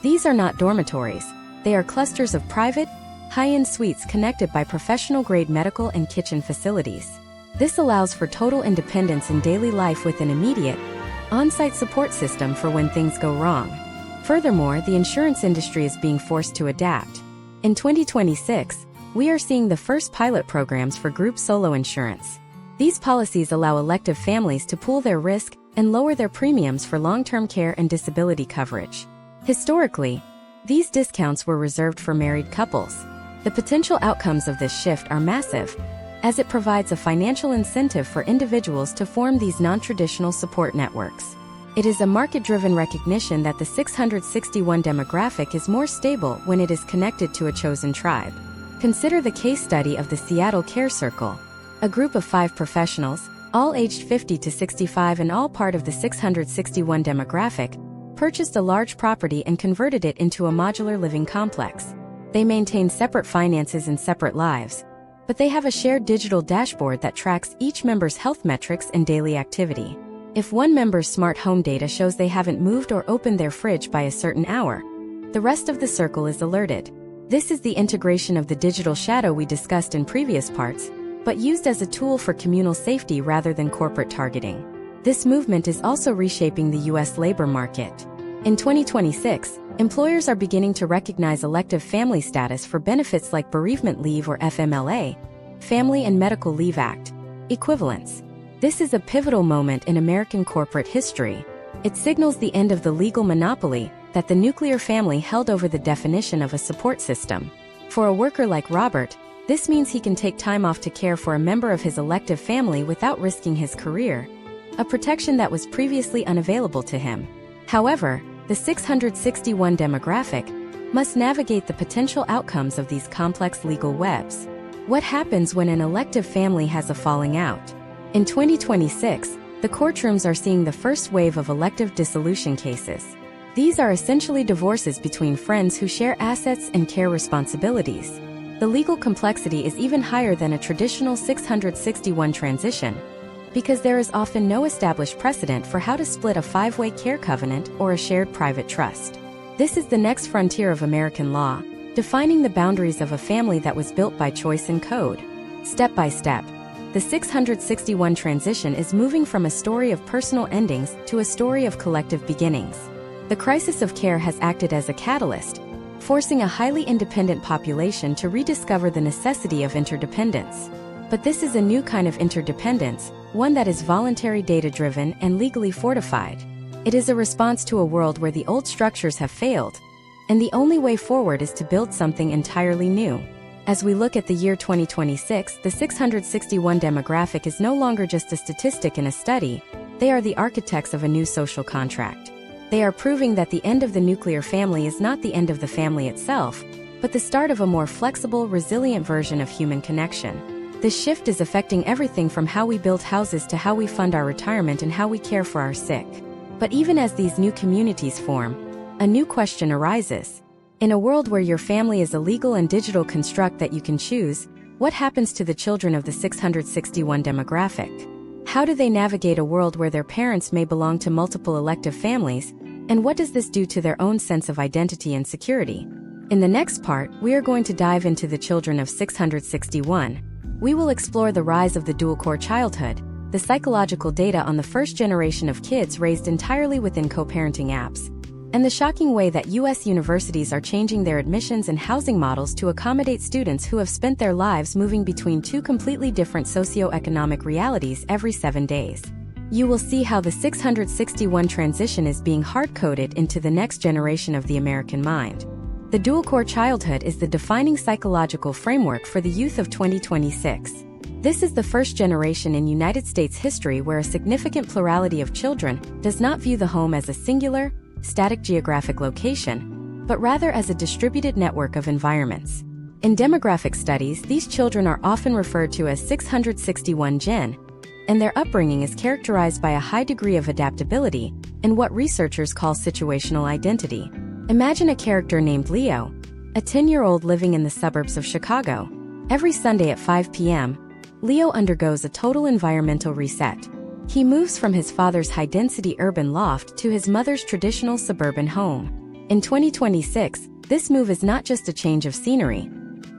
These are not dormitories, they are clusters of private, high-end suites connected by professional-grade medical and kitchen facilities. This allows for total independence in daily life with an immediate, on-site support system for when things go wrong. Furthermore, the insurance industry is being forced to adapt. In 2026, we are seeing the first pilot programs for group solo insurance. These policies allow elective families to pool their risk and lower their premiums for long-term care and disability coverage. Historically, these discounts were reserved for married couples. The potential outcomes of this shift are massive, as it provides a financial incentive for individuals to form these non-traditional support networks. It is a market-driven recognition that the 661 demographic is more stable when it is connected to a chosen tribe. Consider the case study of the Seattle Care Circle. A group of 5 professionals, all aged 50 to 65 and all part of the 661 demographic, purchased a large property and converted it into a modular living complex. They maintain separate finances and separate lives, but they have a shared digital dashboard that tracks each member's health metrics and daily activity. If one member's smart home data shows they haven't moved or opened their fridge by a certain hour, the rest of the circle is alerted. This is the integration of the digital shadow we discussed in previous parts, but used as a tool for communal safety rather than corporate targeting. This movement is also reshaping the U.S. labor market. In 2026, employers are beginning to recognize elective family status for benefits like bereavement leave or FMLA, Family and Medical Leave Act, equivalents. This is a pivotal moment in American corporate history. It signals the end of the legal monopoly that the nuclear family held over the definition of a support system. For a worker like Robert, this means he can take time off to care for a member of his elective family without risking his career, a protection that was previously unavailable to him. However, the 661 demographic must navigate the potential outcomes of these complex legal webs. What happens when an elective family has a falling out? In 2026, the courtrooms are seeing the first wave of elective dissolution cases. These are essentially divorces between friends who share assets and care responsibilities. The legal complexity is even higher than a traditional 661 transition, because there is often no established precedent for how to split a five-way care covenant or a shared private trust. This is the next frontier of American law, defining the boundaries of a family that was built by choice and code. Step by step, the 661 transition is moving from a story of personal endings to a story of collective beginnings. The crisis of care has acted as a catalyst, forcing a highly independent population to rediscover the necessity of interdependence. But this is a new kind of interdependence, one that is voluntary, data-driven, and legally fortified. It is a response to a world where the old structures have failed, and the only way forward is to build something entirely new. As we look at the year 2026, the 661 demographic is no longer just a statistic in a study, they are the architects of a new social contract. They are proving that the end of the nuclear family is not the end of the family itself, but the start of a more flexible, resilient version of human connection. This shift is affecting everything from how we build houses to how we fund our retirement and how we care for our sick. But even as these new communities form, a new question arises. In a world where your family is a legal and digital construct that you can choose, what happens to the children of the 661 demographic? How do they navigate a world where their parents may belong to multiple elective families, and what does this do to their own sense of identity and security? In the next part, we are going to dive into the children of 661. We will explore the rise of the dual-core childhood, the psychological data on the first generation of kids raised entirely within co-parenting apps, and the shocking way that U.S. universities are changing their admissions and housing models to accommodate students who have spent their lives moving between two completely different socio-economic realities every 7 days. You will see how the 661 transition is being hard-coded into the next generation of the American mind. The dual-core childhood is the defining psychological framework for the youth of 2026. This is the first generation in United States history where a significant plurality of children does not view the home as a singular, static geographic location, but rather as a distributed network of environments. In demographic studies, these children are often referred to as 661 Gen, and their upbringing is characterized by a high degree of adaptability and what researchers call situational identity. Imagine a character named Leo, a 10-year-old living in the suburbs of Chicago. Every Sunday at 5 p.m., Leo undergoes a total environmental reset. He moves from his father's high-density urban loft to his mother's traditional suburban home. In 2026, this move is not just a change of scenery.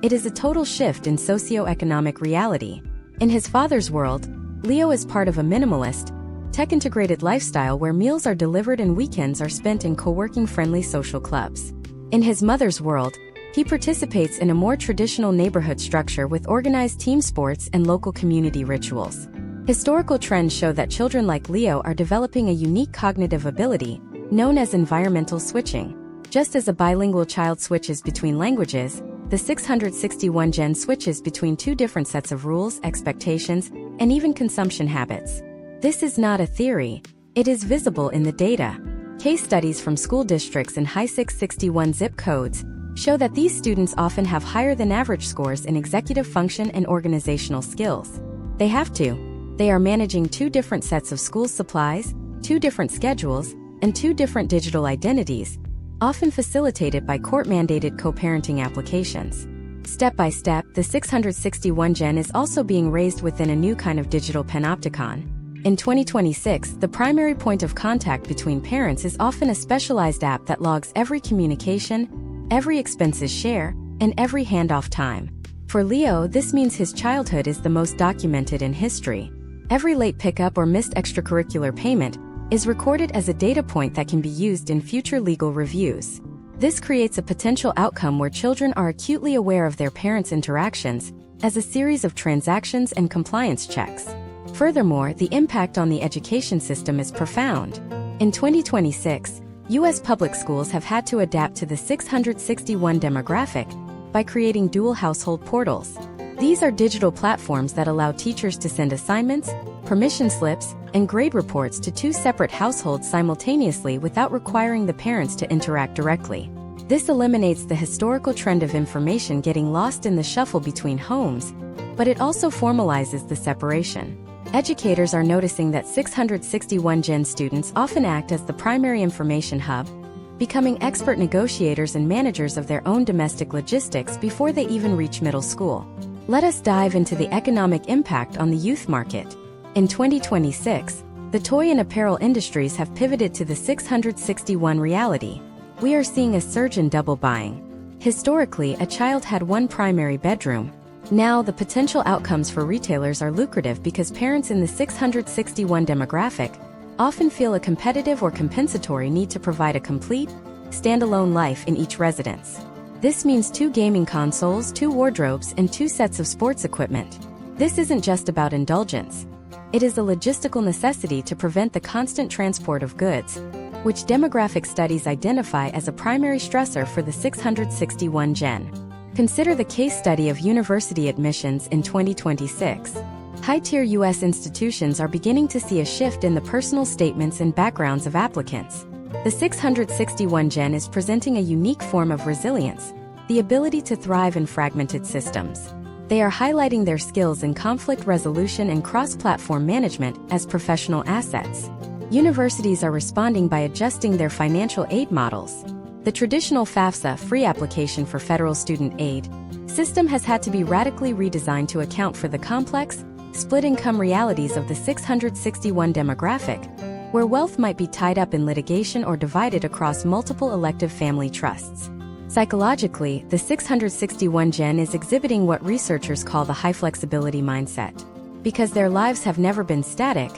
It is a total shift in socio-economic reality. In his father's world, Leo is part of a minimalist, tech-integrated lifestyle where meals are delivered and weekends are spent in co-working-friendly social clubs. In his mother's world, he participates in a more traditional neighborhood structure with organized team sports and local community rituals. Historical trends show that children like Leo are developing a unique cognitive ability, known as environmental switching. Just as a bilingual child switches between languages, the 661 Gen switches between two different sets of rules, expectations, and even consumption habits. This is not a theory, it is visible in the data. Case studies from school districts in high 661 zip codes show that these students often have higher than average scores in executive function and organizational skills. They have to. They are managing two different sets of school supplies, two different schedules, and two different digital identities, often facilitated by court-mandated co-parenting applications. Step by step, the 661 Gen is also being raised within a new kind of digital panopticon. In 2026, the primary point of contact between parents is often a specialized app that logs every communication, every expenses share, and every handoff time. For Leo, this means his childhood is the most documented in history. Every late pickup or missed extracurricular payment is recorded as a data point that can be used in future legal reviews. This creates a potential outcome where children are acutely aware of their parents' interactions as a series of transactions and compliance checks. Furthermore, the impact on the education system is profound. In 2026, U.S. public schools have had to adapt to the 661 demographic by creating dual household portals. These are digital platforms that allow teachers to send assignments, permission slips, and grade reports to two separate households simultaneously without requiring the parents to interact directly. This eliminates the historical trend of information getting lost in the shuffle between homes, but it also formalizes the separation. Educators are noticing that 661 Gen students often act as the primary information hub, becoming expert negotiators and managers of their own domestic logistics before they even reach middle school. Let us dive into the economic impact on the youth market. In 2026, the toy and apparel industries have pivoted to the 661 reality. We are seeing a surge in double buying. Historically, a child had one primary bedroom. Now, the potential outcomes for retailers are lucrative because parents in the 661 demographic often feel a competitive or compensatory need to provide a complete, standalone life in each residence. This means 2 gaming consoles, 2 wardrobes, and 2 sets of sports equipment. This isn't just about indulgence. It is a logistical necessity to prevent the constant transport of goods, which demographic studies identify as a primary stressor for the 661 Gen. Consider the case study of university admissions in 2026. High-tier U.S. institutions are beginning to see a shift in the personal statements and backgrounds of applicants. The 661 Gen is presenting a unique form of resilience, the ability to thrive in fragmented systems. They are highlighting their skills in conflict resolution and cross-platform management as professional assets. Universities are responding by adjusting their financial aid models. The traditional FAFSA free application for federal student aid system has had to be radically redesigned to account for the complex, split-income realities of the 661 demographic, where wealth might be tied up in litigation or divided across multiple elective family trusts. Psychologically, the 661 Gen is exhibiting what researchers call the high-flexibility mindset. Because their lives have never been static,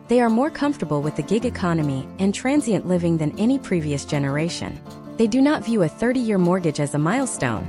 they are more comfortable with the gig economy and transient living than any previous generation. They do not view a 30-year mortgage as a milestone.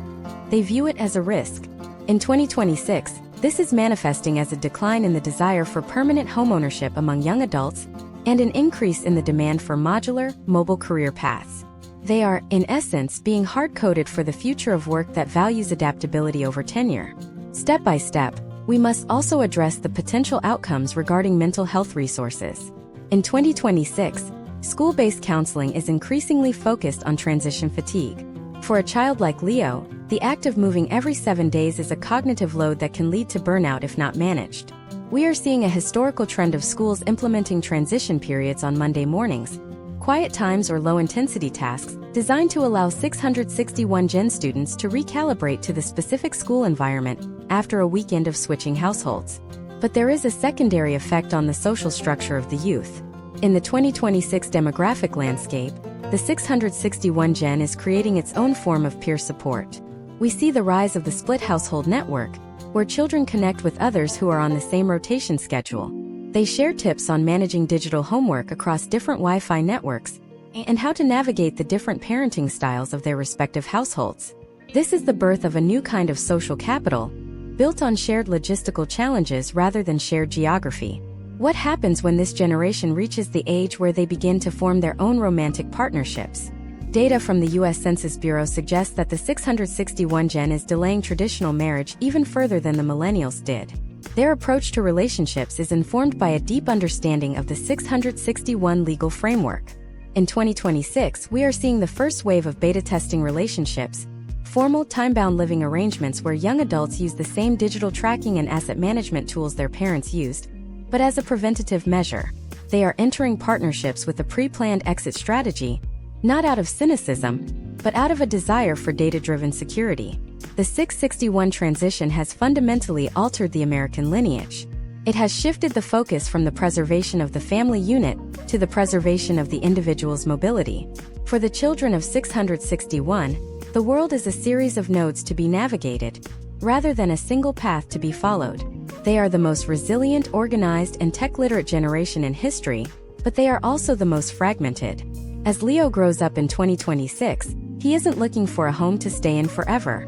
They view it as a risk. In 2026, this is manifesting as a decline in the desire for permanent homeownership among young adults and an increase in the demand for modular, mobile career paths. They are, in essence, being hard-coded for the future of work that values adaptability over tenure. Step by step, we must also address the potential outcomes regarding mental health resources. In 2026, school-based counseling is increasingly focused on transition fatigue. For a child like Leo, the act of moving every 7 days is a cognitive load that can lead to burnout if not managed. We are seeing a historical trend of schools implementing transition periods on Monday mornings, quiet times or low-intensity tasks, designed to allow 661 Gen students to recalibrate to the specific school environment after a weekend of switching households. But there is a secondary effect on the social structure of the youth. In the 2026 demographic landscape, the 661 Gen is creating its own form of peer support. We see the rise of the split household network, where children connect with others who are on the same rotation schedule. They share tips on managing digital homework across different Wi-Fi networks and how to navigate the different parenting styles of their respective households. This is the birth of a new kind of social capital, built on shared logistical challenges rather than shared geography. What happens when this generation reaches the age where they begin to form their own romantic partnerships? Data from the U.S. Census Bureau suggests that the 661 Gen is delaying traditional marriage even further than the millennials did. Their approach to relationships is informed by a deep understanding of the 661 legal framework. In 2026, we are seeing the first wave of beta testing relationships, formal time-bound living arrangements where young adults use the same digital tracking and asset management tools their parents used, but as a preventative measure. They are entering partnerships with a pre-planned exit strategy, not out of cynicism, but out of a desire for data-driven security. The 661 transition has fundamentally altered the American lineage. It has shifted the focus from the preservation of the family unit to the preservation of the individual's mobility. For the children of 661, the world is a series of nodes to be navigated, rather than a single path to be followed. They are the most resilient, organized, and tech-literate generation in history, but they are also the most fragmented. As Leo grows up in 2026, he isn't looking for a home to stay in forever.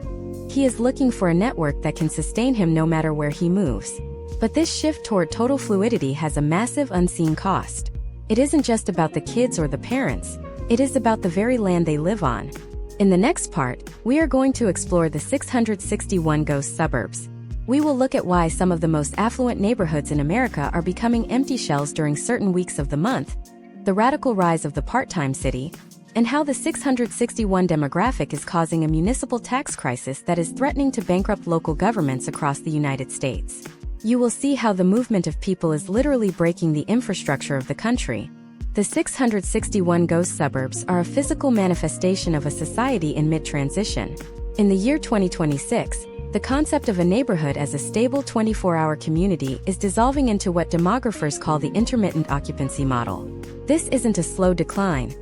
He is looking for a network that can sustain him no matter where he moves. But this shift toward total fluidity has a massive unseen cost. It isn't just about the kids or the parents, It is about the very land they live on. In the next part, we are going to explore the 661 ghost suburbs. We will look at why some of the most affluent neighborhoods in America are becoming empty shells during certain weeks of the month, the radical rise of the part-time city, and how the 661 demographic is causing a municipal tax crisis that is threatening to bankrupt local governments across the United States. You will see how the movement of people is literally breaking the infrastructure of the country. The 661 ghost suburbs are a physical manifestation of a society in mid-transition. In the year 2026, the concept of a neighborhood as a stable 24-hour community is dissolving into what demographers call the intermittent occupancy model. This isn't a slow decline.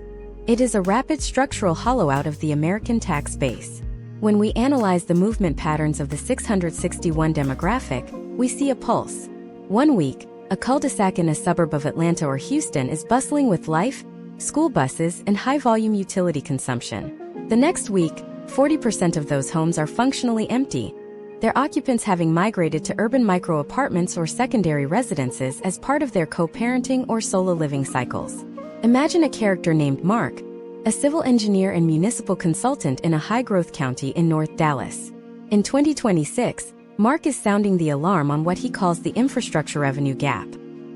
It is a rapid structural hollow-out of the American tax base. When we analyze the movement patterns of the 661 demographic, we see a pulse. 1 week, a cul-de-sac in a suburb of Atlanta or Houston is bustling with life, school buses, and high-volume utility consumption. The next week, 40% of those homes are functionally empty, their occupants having migrated to urban micro-apartments or secondary residences as part of their co-parenting or solo living cycles. Imagine a character named Mark, a civil engineer and municipal consultant in a high-growth county in North Dallas. In 2026, Mark is sounding the alarm on what he calls the infrastructure revenue gap.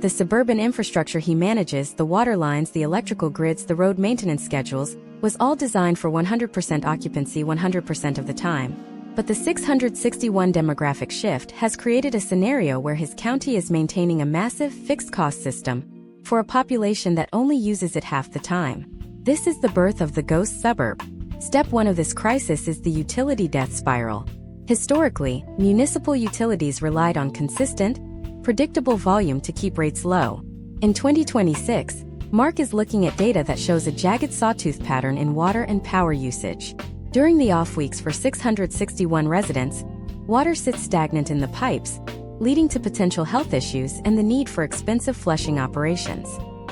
The suburban infrastructure he manages, the water lines, the electrical grids, the road maintenance schedules, was all designed for 100% occupancy 100% of the time. But the 661 demographic shift has created a scenario where his county is maintaining a massive fixed-cost system for a population that only uses it half the time. This is the birth of the ghost suburb. Step 1 of this crisis is the utility death spiral. Historically, municipal utilities relied on consistent, predictable volume to keep rates low. In 2026, Mark is looking at data that shows a jagged sawtooth pattern in water and power usage. During the off weeks for 661 residents, water sits stagnant in the pipes, leading to potential health issues and the need for expensive flushing operations.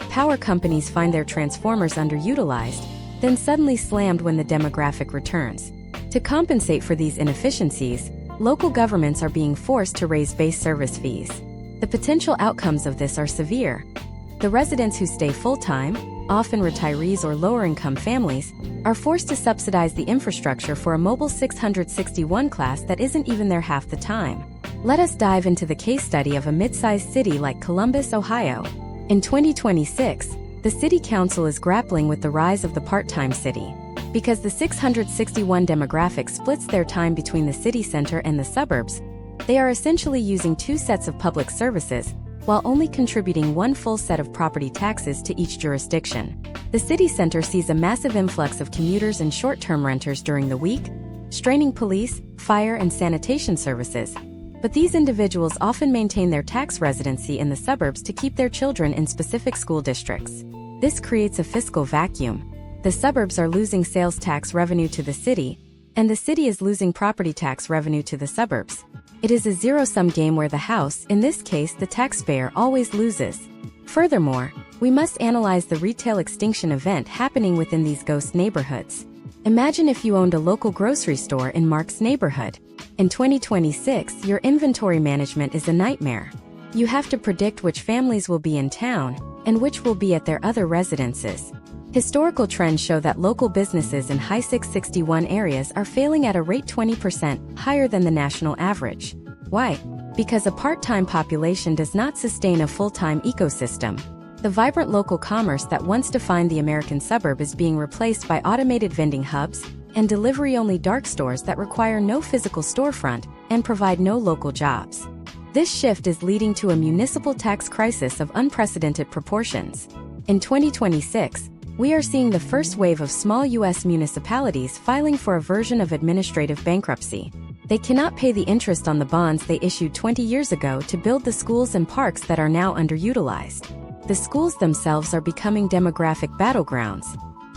Power companies find their transformers underutilized, then suddenly slammed when the demographic returns. To compensate for these inefficiencies, local governments are being forced to raise base service fees. The potential outcomes of this are severe. The residents who stay full-time, often retirees or lower-income families, are forced to subsidize the infrastructure for a mobile 661 class that isn't even there half the time. Let us dive into the case study of a mid-sized city like Columbus, Ohio. In 2026, the city council is grappling with the rise of the part-time city. Because the 661 demographic splits their time between the city center and the suburbs, they are essentially using 2 sets of public services, while only contributing 1 full set of property taxes to each jurisdiction. The city center sees a massive influx of commuters and short-term renters during the week, straining police, fire, and sanitation services. But these individuals often maintain their tax residency in the suburbs to keep their children in specific school districts. This creates a fiscal vacuum. The suburbs are losing sales tax revenue to the city, and the city is losing property tax revenue to the suburbs. It is a zero-sum game where the house, in this case the taxpayer, always loses. Furthermore, we must analyze the retail extinction event happening within these ghost neighborhoods. Imagine if you owned a local grocery store in Mark's neighborhood. In 2026, your inventory management is a nightmare. You have to predict which families will be in town and which will be at their other residences. Historical trends show that local businesses in high 661 areas are failing at a rate 20% higher than the national average. Why? Because a part-time population does not sustain a full-time ecosystem. The vibrant local commerce that once defined the American suburb is being replaced by automated vending hubs and delivery-only dark stores that require no physical storefront and provide no local jobs. This shift is leading to a municipal tax crisis of unprecedented proportions. In 2026, we are seeing the first wave of small U.S. municipalities filing for a version of administrative bankruptcy. They cannot pay the interest on the bonds they issued 20 years ago to build the schools and parks that are now underutilized. The schools themselves are becoming demographic battlegrounds.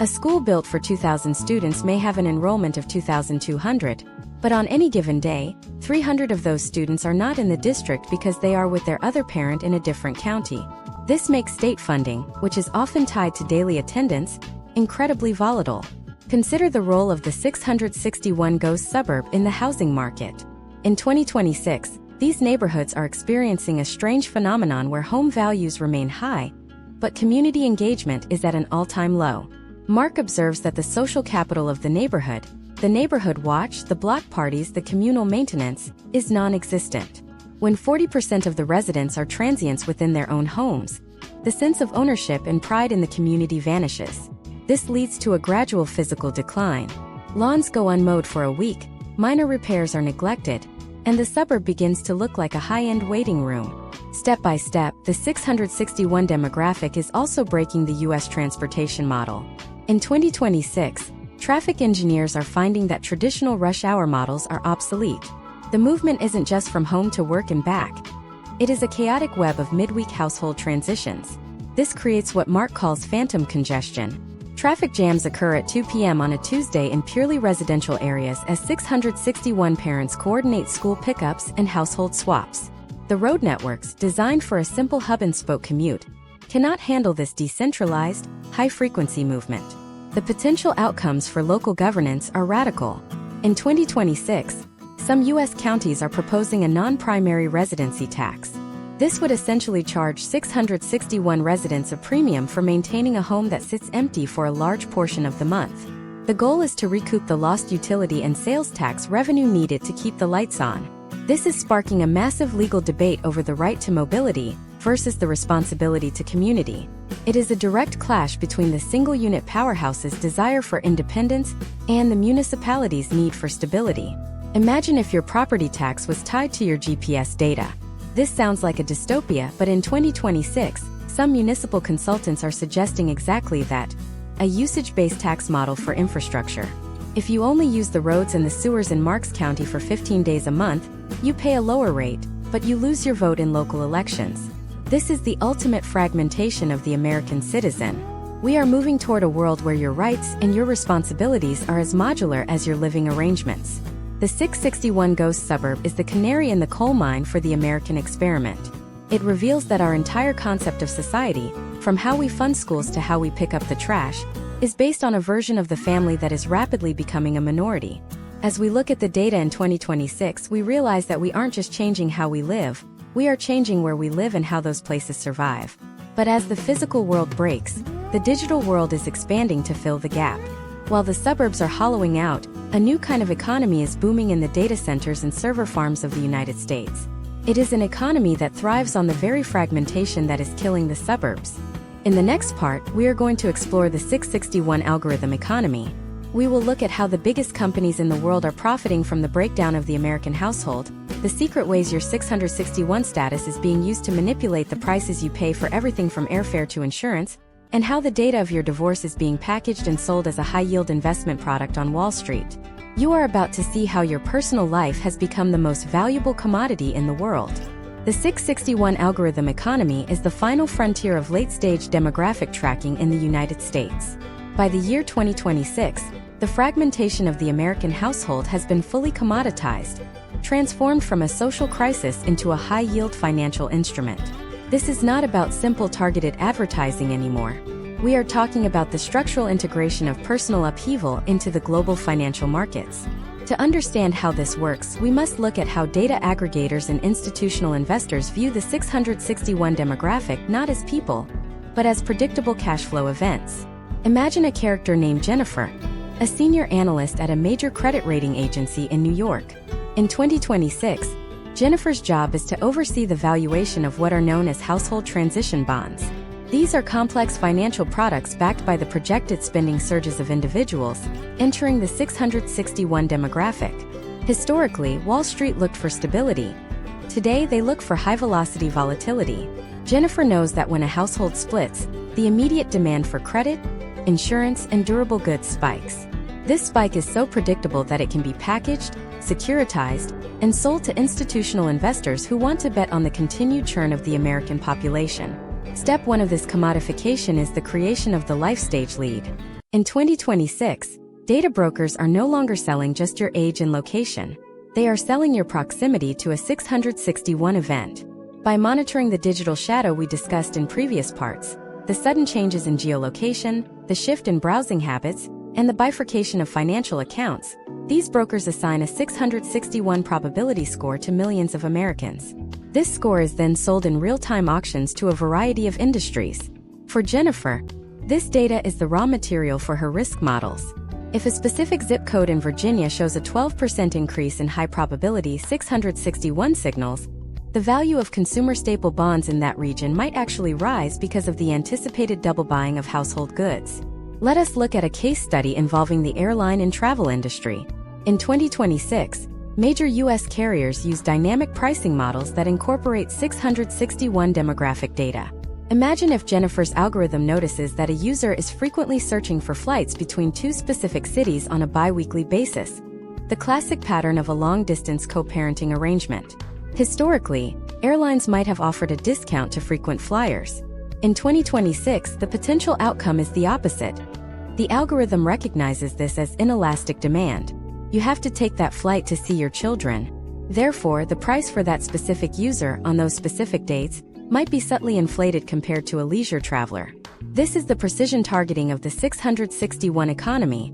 A school built for 2,000 students may have an enrollment of 2,200, but on any given day, 300 of those students are not in the district because they are with their other parent in a different county. This makes state funding, which is often tied to daily attendance, incredibly volatile. Consider the role of the 661 ghost suburb in the housing market. In 2026, these neighborhoods are experiencing a strange phenomenon where home values remain high, but community engagement is at an all-time low. Mark observes that the social capital of the neighborhood watch, the block parties, the communal maintenance, is non-existent. When 40% of the residents are transients within their own homes, the sense of ownership and pride in the community vanishes. This leads to a gradual physical decline. Lawns go unmowed for a week, minor repairs are neglected, and the suburb begins to look like a high-end waiting room. Step by step, the 661 demographic is also breaking the U.S. transportation model. In 2026, traffic engineers are finding that traditional rush hour models are obsolete. The movement isn't just from home to work and back. It is a chaotic web of midweek household transitions. This creates what Mark calls phantom congestion. Traffic jams occur at 2 p.m. on a Tuesday in purely residential areas as 661 parents coordinate school pickups and household swaps. The road networks, designed for a simple hub-and-spoke commute, cannot handle this decentralized, high-frequency movement. The potential outcomes for local governance are radical. In 2026, some U.S. counties are proposing a non-primary residency tax. This would essentially charge 661 residents a premium for maintaining a home that sits empty for a large portion of the month. The goal is to recoup the lost utility and sales tax revenue needed to keep the lights on. This is sparking a massive legal debate over the right to mobility versus the responsibility to community. It is a direct clash between the single-unit powerhouse's desire for independence and the municipality's need for stability. Imagine if your property tax was tied to your GPS data. This sounds like a dystopia, but in 2026, some municipal consultants are suggesting exactly that: a usage-based tax model for infrastructure. If you only use the roads and the sewers in Marks County for 15 days a month, you pay a lower rate, but you lose your vote in local elections. This is the ultimate fragmentation of the American citizen. We are moving toward a world where your rights and your responsibilities are as modular as your living arrangements. The 661 ghost suburb is the canary in the coal mine for the American experiment. It reveals that our entire concept of society, from how we fund schools to how we pick up the trash, is based on a version of the family that is rapidly becoming a minority. As we look at the data in 2026, we realize that we aren't just changing how we live, we are changing where we live and how those places survive. But as the physical world breaks, the digital world is expanding to fill the gap. While the suburbs are hollowing out, a new kind of economy is booming in the data centers and server farms of the United States. It is an economy that thrives on the very fragmentation that is killing the suburbs. In the next part, we are going to explore the 661 algorithm economy. We will look at how the biggest companies in the world are profiting from the breakdown of the American household, the secret ways your 661 status is being used to manipulate the prices you pay for everything from airfare to insurance, and how the data of your divorce is being packaged and sold as a high-yield investment product on Wall Street. You are about to see how your personal life has become the most valuable commodity in the world. The 661 algorithm economy is the final frontier of late-stage demographic tracking in the United States. By the year 2026, the fragmentation of the American household has been fully commoditized, transformed from a social crisis into a high-yield financial instrument. This is not about simple targeted advertising anymore. We are talking about the structural integration of personal upheaval into the global financial markets. To understand how this works, we must look at how data aggregators and institutional investors view the 661 demographic not as people, but as predictable cash flow events. Imagine a character named Jennifer, a senior analyst at a major credit rating agency in New York. In 2026, Jennifer's job is to oversee the valuation of what are known as household transition bonds. These are complex financial products backed by the projected spending surges of individuals entering the 661 demographic. Historically, Wall Street looked for stability. Today, they look for high-velocity volatility. Jennifer knows that when a household splits, the immediate demand for credit, insurance, and durable goods spikes. This spike is so predictable that it can be packaged, securitized, and sold to institutional investors who want to bet on the continued churn of the American population. Step 1 of this commodification is the creation of the life stage lead. In 2026, data brokers are no longer selling just your age and location. They are selling your proximity to a 661 event. By monitoring the digital shadow we discussed in previous parts, the sudden changes in geolocation, the shift in browsing habits, and the bifurcation of financial accounts, these brokers assign a 661 probability score to millions of Americans. This score is then sold in real-time auctions to a variety of industries. For Jennifer, This data is the raw material for her risk models. If a specific zip code in Virginia shows a 12% increase in high-probability 661 signals, the value of consumer staple bonds in that region might actually rise because of the anticipated double buying of household goods. Let us look at a case study involving the airline and travel industry. In 2026, major U.S. carriers use dynamic pricing models that incorporate 661 demographic data. Imagine if Jennifer's algorithm notices that a user is frequently searching for flights between two specific cities on a bi-weekly basis, the classic pattern of a long-distance co-parenting arrangement. Historically, airlines might have offered a discount to frequent flyers. In 2026, the potential outcome is the opposite. The algorithm recognizes this as inelastic demand. You have to take that flight to see your children. Therefore, the price for that specific user on those specific dates might be subtly inflated compared to a leisure traveler. This is the precision targeting of the 661 economy,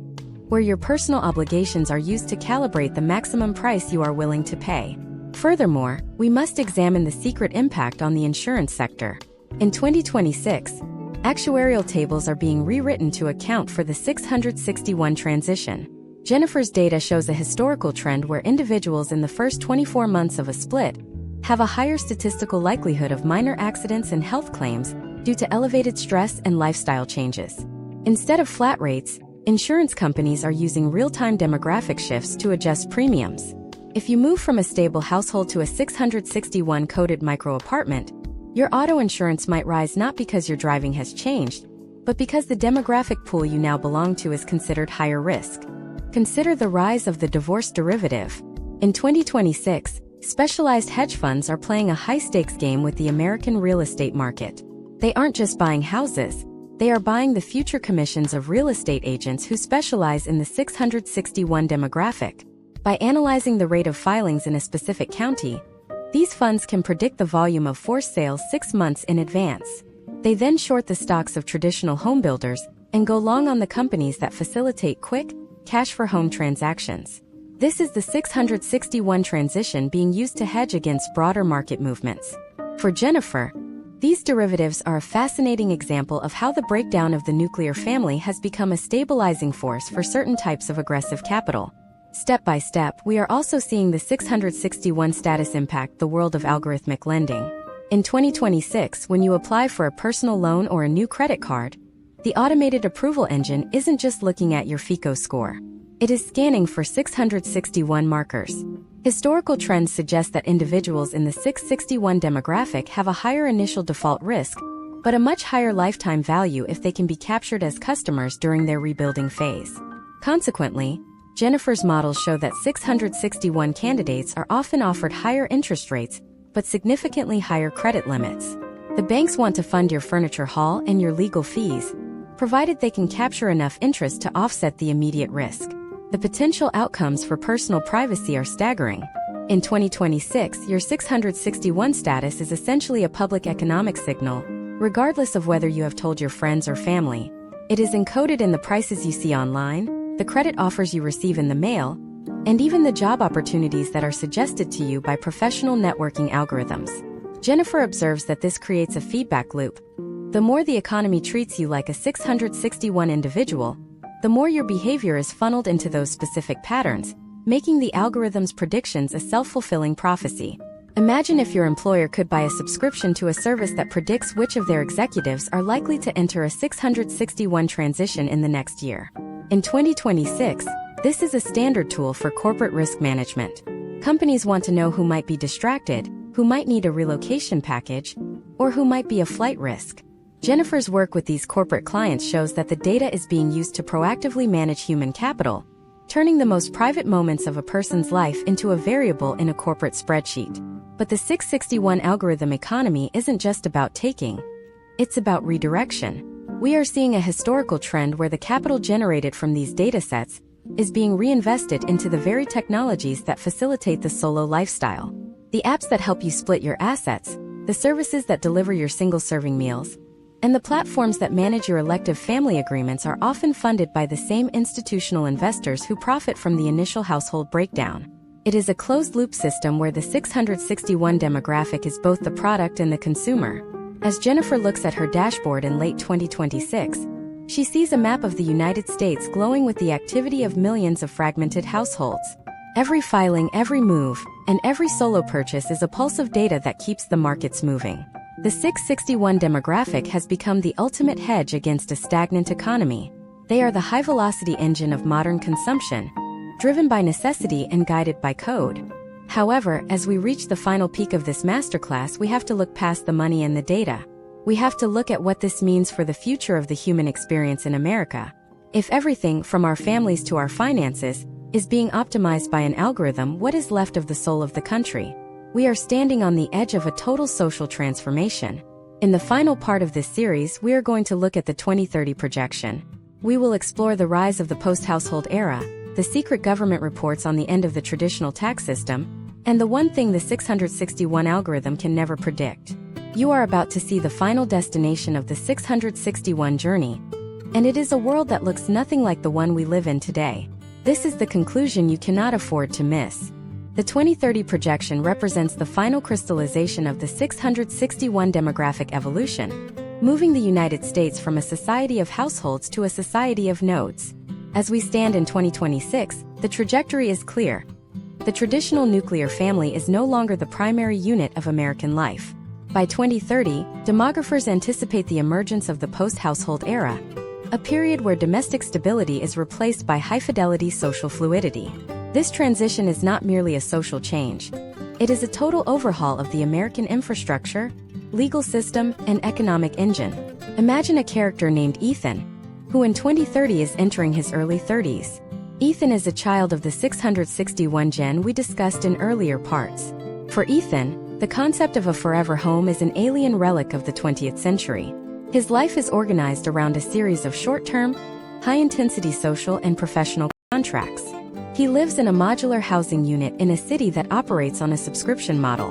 where your personal obligations are used to calibrate the maximum price you are willing to pay. Furthermore, we must examine the secret impact on the insurance sector. In 2026, actuarial tables are being rewritten to account for the 661 transition. Jennifer's data shows a historical trend where individuals in the first 24 months of a split have a higher statistical likelihood of minor accidents and health claims due to elevated stress and lifestyle changes. Instead of flat rates, insurance companies are using real-time demographic shifts to adjust premiums. If you move from a stable household to a 661 coded micro-apartment, your auto insurance might rise not because your driving has changed, but because the demographic pool you now belong to is considered higher risk. Consider the rise of the divorce derivative. In 2026, specialized hedge funds are playing a high-stakes game with the American real estate market. They aren't just buying houses, they are buying the future commissions of real estate agents who specialize in the 661 demographic. By analyzing the rate of filings in a specific county, these funds can predict the volume of forced sales 6 months in advance. They then short the stocks of traditional home builders and go long on the companies that facilitate quick, cash-for-home transactions. This is the 661 transition being used to hedge against broader market movements. For Jennifer, these derivatives are a fascinating example of how the breakdown of the nuclear family has become a stabilizing force for certain types of aggressive capital. Step by step, we are also seeing the 661 status impact the world of algorithmic lending. In 2026, when you apply for a personal loan or a new credit card, the automated approval engine isn't just looking at your FICO score. It is scanning for 661 markers. Historical trends suggest that individuals in the 661 demographic have a higher initial default risk, but a much higher lifetime value if they can be captured as customers during their rebuilding phase. Consequently, Jennifer's models show that 661 candidates are often offered higher interest rates, but significantly higher credit limits. The banks want to fund your furniture haul and your legal fees, provided they can capture enough interest to offset the immediate risk. The potential outcomes for personal privacy are staggering. In 2026, your 661 status is essentially a public economic signal, regardless of whether you have told your friends or family. It is encoded in the prices you see online, the credit offers you receive in the mail, and even the job opportunities that are suggested to you by professional networking algorithms. Jennifer observes that this creates a feedback loop. The more the economy treats you like a 661 individual, the more your behavior is funneled into those specific patterns, making the algorithm's predictions a self-fulfilling prophecy. Imagine if your employer could buy a subscription to a service that predicts which of their executives are likely to enter a 661 transition in the next year. In 2026, this is a standard tool for corporate risk management. Companies want to know who might be distracted, who might need a relocation package, or who might be a flight risk. Jennifer's work with these corporate clients shows that the data is being used to proactively manage human capital, turning the most private moments of a person's life into a variable in a corporate spreadsheet. But the 661 algorithm economy isn't just about taking, it's about redirection. We are seeing a historical trend where the capital generated from these datasets is being reinvested into the very technologies that facilitate the solo lifestyle. The apps that help you split your assets, the services that deliver your single-serving meals, and the platforms that manage your elective family agreements are often funded by the same institutional investors who profit from the initial household breakdown. It is a closed-loop system where the 661 demographic is both the product and the consumer. As Jennifer looks at her dashboard in late 2026, She sees a map of the United States glowing with the activity of millions of fragmented households. Every filing, every move, and every solo purchase is a pulse of data that keeps the markets moving. The 661 demographic has become the ultimate hedge against a stagnant economy. They are the high-velocity engine of modern consumption, driven by necessity and guided by code. However, as we reach the final peak of this masterclass, we have to look past the money and the data. We have to look at what this means for the future of the human experience in America. If everything, from our families to our finances, is being optimized by an algorithm, what is left of the soul of the country? We are standing on the edge of a total social transformation. In the final part of this series, we are going to look at the 2030 projection. We will explore the rise of the post-household era, the secret government reports on the end of the traditional tax system, and the one thing the 661 algorithm can never predict. You are about to see the final destination of the 661 journey, and it is a world that looks nothing like the one we live in today. This is the conclusion you cannot afford to miss. The 2030 projection represents the final crystallization of the 661 demographic evolution, moving the United States from a society of households to a society of nodes. As we stand in 2026, the trajectory is clear. The traditional nuclear family is no longer the primary unit of American life. By 2030, demographers anticipate the emergence of the post-household era, a period where domestic stability is replaced by high-fidelity social fluidity. This transition is not merely a social change. It is a total overhaul of the American infrastructure, legal system, and economic engine. Imagine a character named Ethan, who in 2030 is entering his early 30s. Ethan is a child of the 661 gen we discussed in earlier parts. For Ethan, the concept of a forever home is an alien relic of the 20th century. His life is organized around a series of short-term, high-intensity social and professional contracts. He lives in a modular housing unit in a city that operates on a subscription model.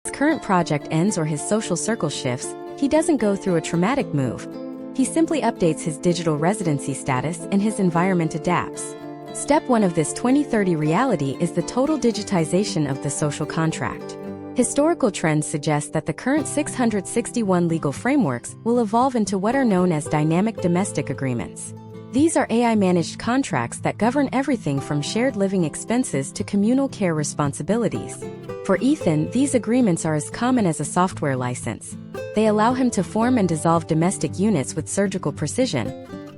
His current project ends or his social circle shifts, he doesn't go through a traumatic move. He simply updates his digital residency status and his environment adapts. Step 1 of this 2030 reality is the total digitization of the social contract. Historical trends suggest that the current 661 legal frameworks will evolve into what are known as dynamic domestic agreements. These are AI-managed contracts that govern everything from shared living expenses to communal care responsibilities. For Ethan, these agreements are as common as a software license. They allow him to form and dissolve domestic units with surgical precision,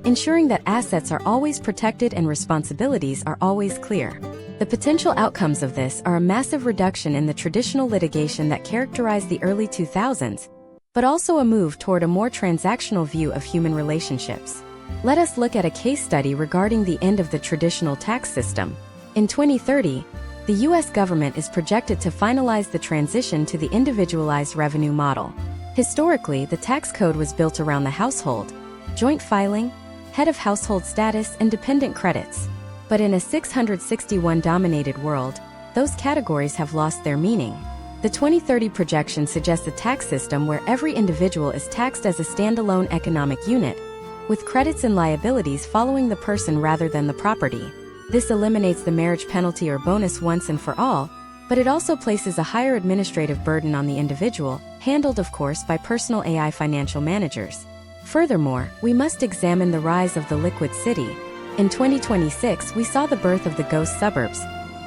ensuring that assets are always protected and responsibilities are always clear. The potential outcomes of this are a massive reduction in the traditional litigation that characterized the early 2000s, but also a move toward a more transactional view of human relationships. Let us look at a case study regarding the end of the traditional tax system. In 2030, the U.S. government is projected to finalize the transition to the individualized revenue model. Historically, the tax code was built around the household, joint filing, head of household status, and dependent credits. But in a 661-dominated world, those categories have lost their meaning. The 2030 projection suggests a tax system where every individual is taxed as a standalone economic unit, with credits and liabilities following the person rather than the property. This eliminates the marriage penalty or bonus once and for all, but it also places a higher administrative burden on the individual, handled of course by personal AI financial managers. Furthermore, we must examine the rise of the liquid city. In 2026, we saw the birth of the ghost suburbs.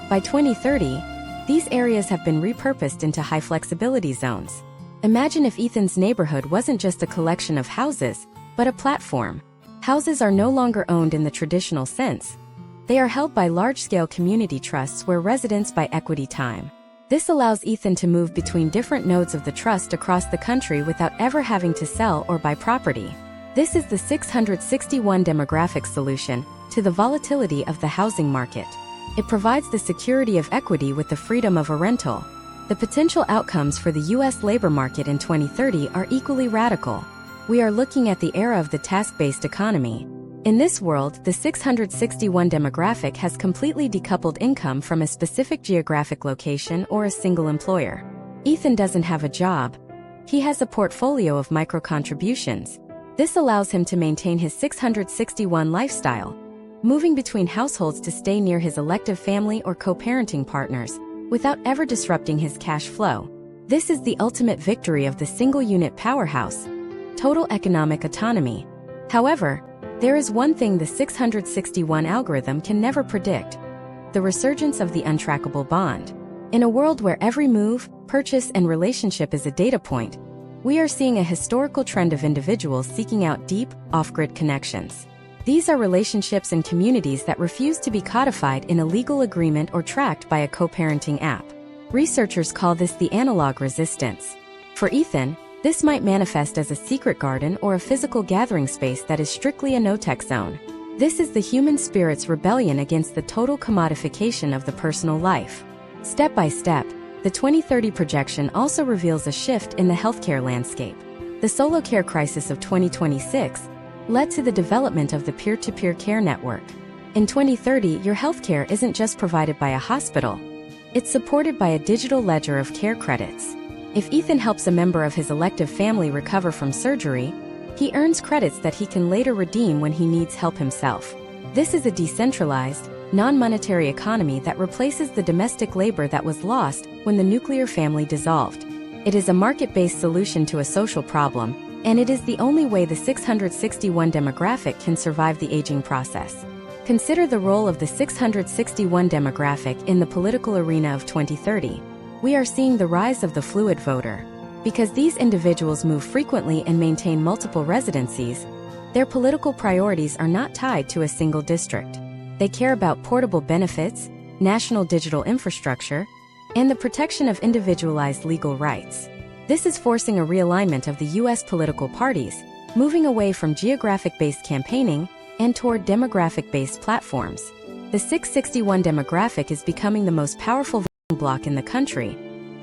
By 2030, these areas have been repurposed into high-flexibility zones. Imagine if Ethan's neighborhood wasn't just a collection of houses, but a platform. Houses are no longer owned in the traditional sense. They are held by large-scale community trusts where residents buy equity time. This allows Ethan to move between different nodes of the trust across the country without ever having to sell or buy property. This is the 661 demographic solution to the volatility of the housing market. It provides the security of equity with the freedom of a rental. The potential outcomes for the U.S. labor market in 2030 are equally radical. We are looking at the era of the task-based economy. In this world, the 661 demographic has completely decoupled income from a specific geographic location or a single employer. Ethan doesn't have a job. He has a portfolio of micro-contributions. This allows him to maintain his 661 lifestyle, moving between households to stay near his elective family or co-parenting partners, without ever disrupting his cash flow. This is the ultimate victory of the single-unit powerhouse, total economic autonomy. However, There is one thing the 661 algorithm can never predict: the resurgence of the untrackable bond. In a world where every move, purchase, and relationship is a data point, we are seeing a historical trend of individuals seeking out deep, off-grid connections. These are relationships and communities that refuse to be codified in a legal agreement or tracked by a co-parenting app. Researchers call this the analog resistance. For Ethan, this might manifest as a secret garden or a physical gathering space that is strictly a no-tech zone. This is the human spirit's rebellion against the total commodification of the personal life. Step by step, the 2030 projection also reveals a shift in the healthcare landscape. The solo care crisis of 2026 led to the development of the peer-to-peer care network. In 2030, your healthcare isn't just provided by a hospital. It's supported by a digital ledger of care credits. If Ethan helps a member of his elective family recover from surgery, he earns credits that he can later redeem when he needs help himself. This is a decentralized, non-monetary economy that replaces the domestic labor that was lost when the nuclear family dissolved. It is a market-based solution to a social problem, and it is the only way the 661 demographic can survive the aging process. Consider the role of the 661 demographic in the political arena of 2030. We are seeing the rise of the fluid voter. Because these individuals move frequently and maintain multiple residencies, their political priorities are not tied to a single district. They care about portable benefits, national digital infrastructure, and the protection of individualized legal rights. This is forcing a realignment of the U.S. political parties, moving away from geographic-based campaigning and toward demographic-based platforms. The 661 demographic is becoming the most powerful voting bloc in the country,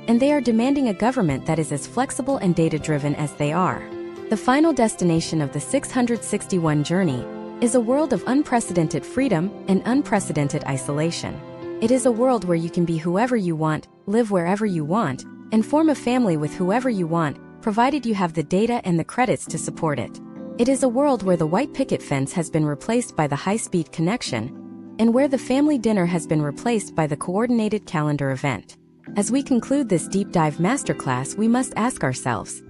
and they are demanding a government that is as flexible and data-driven as they are. The final destination of the 661 journey is a world of unprecedented freedom and unprecedented isolation. It is a world where you can be whoever you want, live wherever you want, and form a family with whoever you want, provided you have the data and the credits to support it. It is a world where the white picket fence has been replaced by the high-speed connection, and where the family dinner has been replaced by the coordinated calendar event. As we conclude this deep dive masterclass, we must ask ourselves,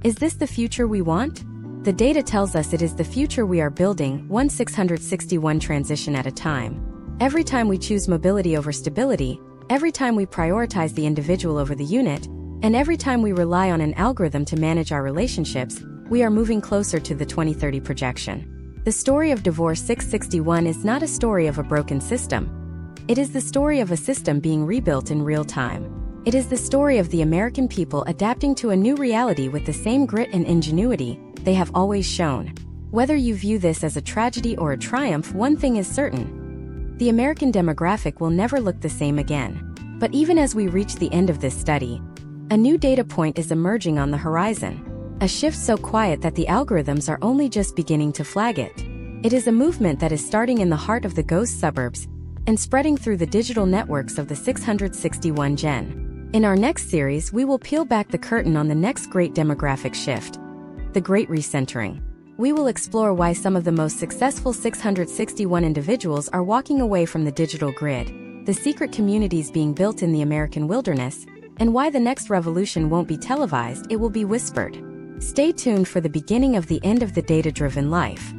is this the future we want? The data tells us it is the future we are building, one 661 transition at a time. Every time we choose mobility over stability, every time we prioritize the individual over the unit, and every time we rely on an algorithm to manage our relationships, we are moving closer to the 2030 projection. The story of Divorce 661 is not a story of a broken system. It is the story of a system being rebuilt in real time. It is the story of the American people adapting to a new reality with the same grit and ingenuity they have always shown. Whether you view this as a tragedy or a triumph, one thing is certain: the American demographic will never look the same again. But even as we reach the end of this study, a new data point is emerging on the horizon. A shift so quiet that the algorithms are only just beginning to flag it. It is a movement that is starting in the heart of the ghost suburbs and spreading through the digital networks of the 661 gen. In our next series, we will peel back the curtain on the next great demographic shift, the Great Recentering. We will explore why some of the most successful 661 individuals are walking away from the digital grid, the secret communities being built in the American wilderness, and why the next revolution won't be televised, it will be whispered. Stay tuned for the beginning of the end of the data-driven life.